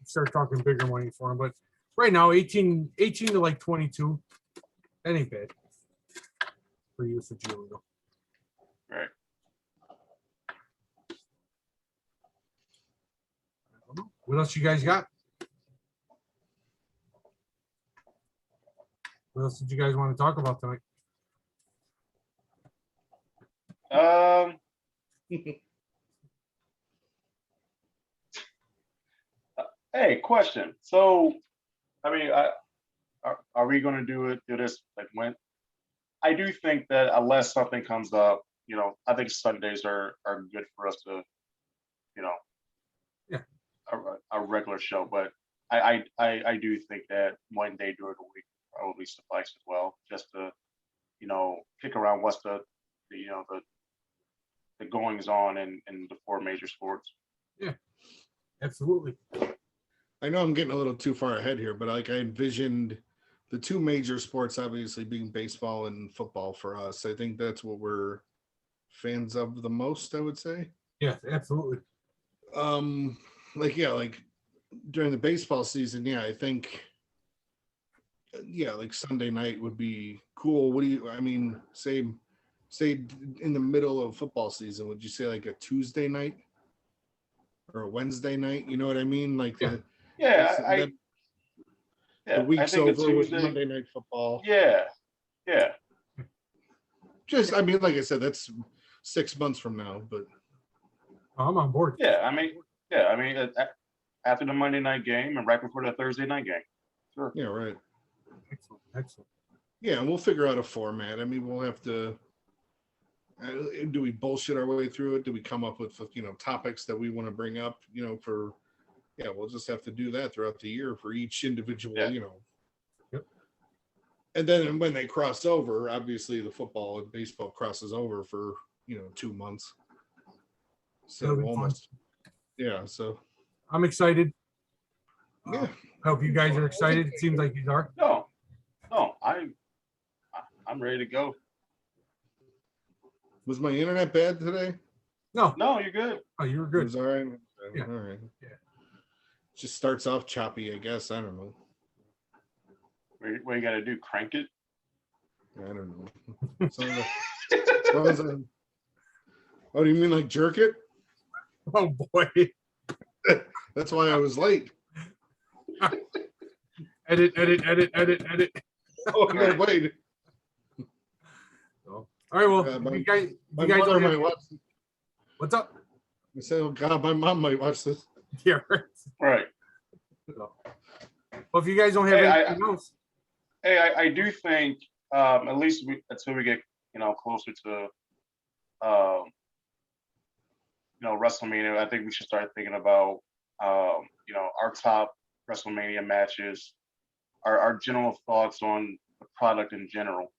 [SPEAKER 1] start talking bigger money for him. But right now, 18 to like 22, that ain't bad for you for Giolito.
[SPEAKER 3] Right.
[SPEAKER 1] What else you guys got? What else did you guys want to talk about tonight?
[SPEAKER 3] Hey, question. So, I mean, are we going to do this like when? I do think that unless something comes up, I think Sundays are good for us to,
[SPEAKER 1] yeah,
[SPEAKER 3] a regular show. But I do think that one day during the week probably suffice as well, just to kick around what's the goings on in the four major sports.
[SPEAKER 1] Yeah, absolutely.
[SPEAKER 2] I know I'm getting a little too far ahead here, but like I envisioned the two major sports obviously being baseball and football for us. I think that's what we're fans of the most, I would say.
[SPEAKER 1] Yeah, absolutely.
[SPEAKER 2] Like during the baseball season, I think like Sunday night would be cool. Say in the middle of football season, would you say like a Tuesday night or a Wednesday night? You know what I mean? Like the week's over with Monday Night Football.
[SPEAKER 3] Yeah.
[SPEAKER 2] Just, like I said, that's 6 months from now, but
[SPEAKER 1] I'm on board.
[SPEAKER 3] Yeah, after the Monday night game and right before the Thursday night game. Sure.
[SPEAKER 2] Yeah, right.
[SPEAKER 1] Excellent.
[SPEAKER 2] Yeah, and we'll figure out a format. We'll have to. Do we bullshit our way through it? Do we come up with topics that we want to bring up? We'll just have to do that throughout the year for each individual.
[SPEAKER 1] Yep.
[SPEAKER 2] And then when they cross over, obviously the football and baseball crosses over for 2 months. So almost. Yeah. So
[SPEAKER 1] I'm excited.
[SPEAKER 2] Yeah.
[SPEAKER 1] I hope you guys are excited. It seems like you are.
[SPEAKER 3] No, I'm ready to go.
[SPEAKER 2] Was my internet bad today?
[SPEAKER 1] No,
[SPEAKER 3] you're good.
[SPEAKER 1] Oh, you were good.
[SPEAKER 2] It was all right.
[SPEAKER 1] Yeah.
[SPEAKER 2] All right.
[SPEAKER 1] Yeah.
[SPEAKER 2] Just starts off choppy, I guess. I don't know.
[SPEAKER 3] What you got to do? Crank it?
[SPEAKER 2] I don't know. Oh, do you mean like jerk it?
[SPEAKER 1] Oh boy.
[SPEAKER 2] That's why I was late.
[SPEAKER 1] Edit.
[SPEAKER 2] Oh no, wait.
[SPEAKER 1] All right, well,
[SPEAKER 2] my
[SPEAKER 1] you guys
[SPEAKER 2] mother might watch this.
[SPEAKER 1] What's up?
[SPEAKER 2] I say, oh God, my mom might watch this.
[SPEAKER 1] Yeah,
[SPEAKER 3] right.
[SPEAKER 1] Well, if you guys don't have anything else.
[SPEAKER 3] Hey, I do think at least until we get closer to WrestleMania, I think we should start thinking about our top WrestleMania matches, our general thoughts on the product in general.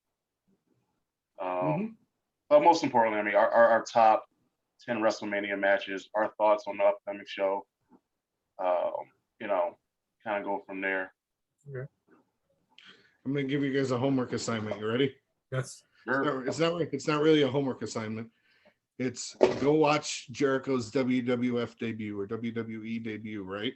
[SPEAKER 3] But most importantly, our top 10 WrestleMania matches, our thoughts on the upcoming show. Kind of go from there.
[SPEAKER 1] Okay.
[SPEAKER 2] I'm gonna give you guys a homework assignment. You ready?
[SPEAKER 1] Yes.
[SPEAKER 3] Sure.
[SPEAKER 2] It's not really a homework assignment. It's go watch Jericho's WWF debut or WWE debut, right?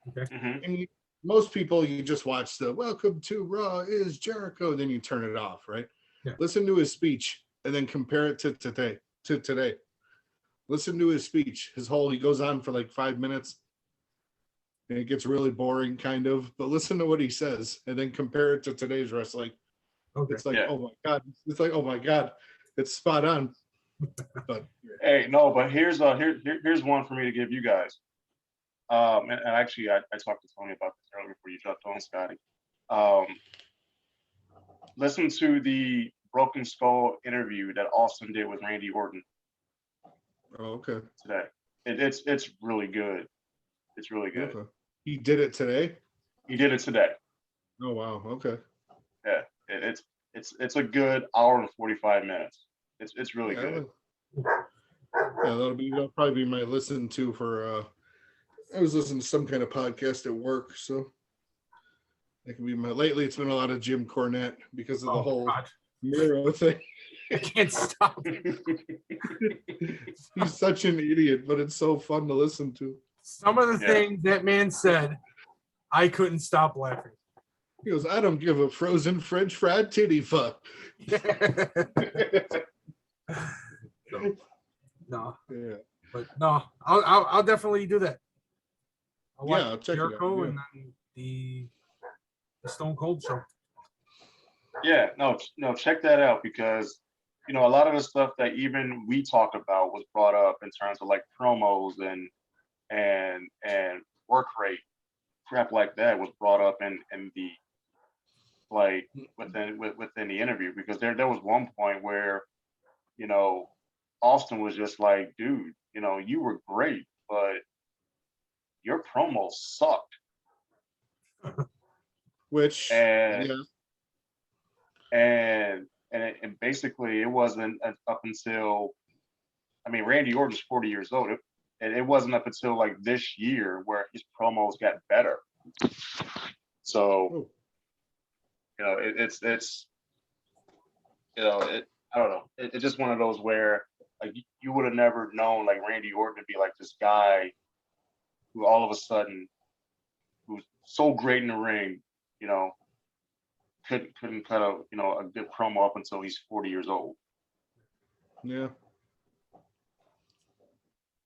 [SPEAKER 1] Okay.
[SPEAKER 3] Mm-hmm.
[SPEAKER 2] And most people, you just watch the "Welcome to Raw is Jericho," then you turn it off, right?
[SPEAKER 1] Yeah.
[SPEAKER 2] Listen to his speech and then compare it to today. Listen to his speech. He goes on for like 5 minutes. And it gets really boring, kind of. But listen to what he says, and then compare it to today's wrestling.
[SPEAKER 1] Okay.
[SPEAKER 2] It's like, oh my god! It's like, oh my god! It's spot on. But
[SPEAKER 3] hey, no, but here's one for me to give you guys. And actually, I talked to Tony about this earlier before you jumped on, Scotty. Listen to the Broken Skull interview that Austin did with Randy Orton
[SPEAKER 2] Oh, okay.
[SPEAKER 3] today. It's really good. It's really good.
[SPEAKER 2] Okay. He did it today?
[SPEAKER 3] He did it today.
[SPEAKER 2] Oh wow. Okay.
[SPEAKER 3] Yeah, it's a good hour and 45 minutes. It's really good.
[SPEAKER 2] Yeah, that'll probably be my listen to for I was listening to some kind of podcast at work, so that can be my lately it's been a lot of Jim Cornette because of the whole
[SPEAKER 1] God.
[SPEAKER 2] Miro thing.
[SPEAKER 1] I can't stop.
[SPEAKER 2] He's such an idiot, but it's so fun to listen to.
[SPEAKER 1] Some of the things that man said, I couldn't stop laughing.
[SPEAKER 2] He goes, I don't give a frozen French fried titty fuck.
[SPEAKER 1] No,
[SPEAKER 2] Yeah.
[SPEAKER 1] but no, I'll definitely do that.
[SPEAKER 2] I'll check
[SPEAKER 1] Jericho
[SPEAKER 2] it out.
[SPEAKER 1] and then the Stone Cold show.
[SPEAKER 3] Yeah, no, check that out because a lot of the stuff that even we talked about was brought up in terms of like promos and work rate, crap like that was brought up in the like within the interview because there was one point where Austin was just like, dude, you were great, but your promo sucked.
[SPEAKER 2] Which
[SPEAKER 3] and basically it wasn't up until Randy Orton's 40 years old. It wasn't up until like this year where his promos got better. So it's I don't know. It's just one of those where like you would have never known like Randy Orton to be like this guy who all of a sudden who's so great in the ring, couldn't cut a a good promo up until he's 40 years old.
[SPEAKER 2] Yeah.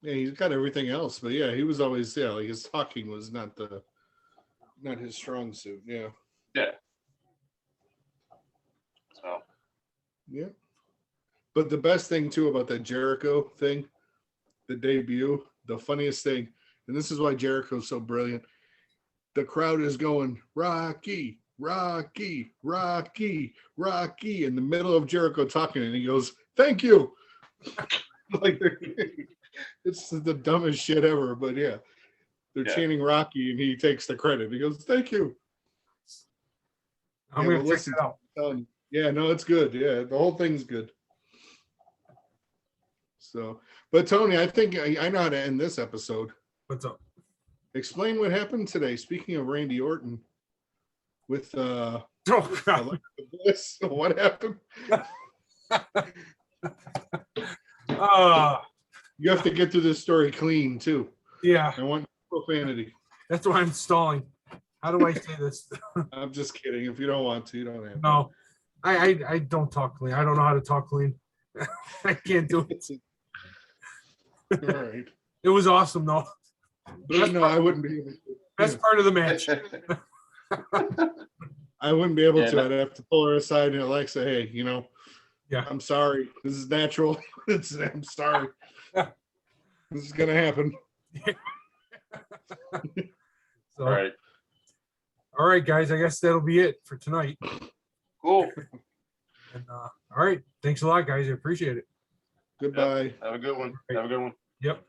[SPEAKER 2] Yeah, he's got everything else, but yeah, he was always like his talking was not his strong suit. Yeah.
[SPEAKER 3] Yeah. So.
[SPEAKER 2] Yeah. But the best thing too about that Jericho thing, the debut, the funniest thing, and this is why Jericho's so brilliant. The crowd is going, Rocky, Rocky, Rocky, Rocky, in the middle of Jericho talking, and he goes, thank you. Like it's the dumbest shit ever, but yeah. They're chanting Rocky and he takes the credit. He goes, thank you.
[SPEAKER 1] I'm gonna check it out.
[SPEAKER 2] Yeah, no, it's good. Yeah, the whole thing's good. So, but Tony, I think I know how to end this episode.
[SPEAKER 1] What's up?
[SPEAKER 2] Explain what happened today. Speaking of Randy Orton, with
[SPEAKER 1] oh, God.
[SPEAKER 2] Bliss, what happened? You have to get through this story clean too.
[SPEAKER 1] Yeah,
[SPEAKER 2] I want profanity.
[SPEAKER 1] That's why I'm stalling. How do I say this?
[SPEAKER 2] I'm just kidding. If you don't want to, you don't have to.
[SPEAKER 1] No, I don't talk clean. I don't know how to talk clean. I can't do it.
[SPEAKER 2] All right.
[SPEAKER 1] It was awesome though.
[SPEAKER 2] But no, I wouldn't be able to.
[SPEAKER 1] Best part of the match.
[SPEAKER 2] I wouldn't be able to. I'd have to pull her aside and Alexa, hey,
[SPEAKER 1] yeah,
[SPEAKER 2] I'm sorry. This is natural. I'm sorry. This is gonna happen.
[SPEAKER 1] So, all right, guys. I guess that'll be it for tonight.
[SPEAKER 3] Cool.
[SPEAKER 1] And, all right. Thanks a lot, guys. I appreciate it.
[SPEAKER 2] Goodbye.
[SPEAKER 3] Yep. Have a good one. Have a good one.
[SPEAKER 1] Yep.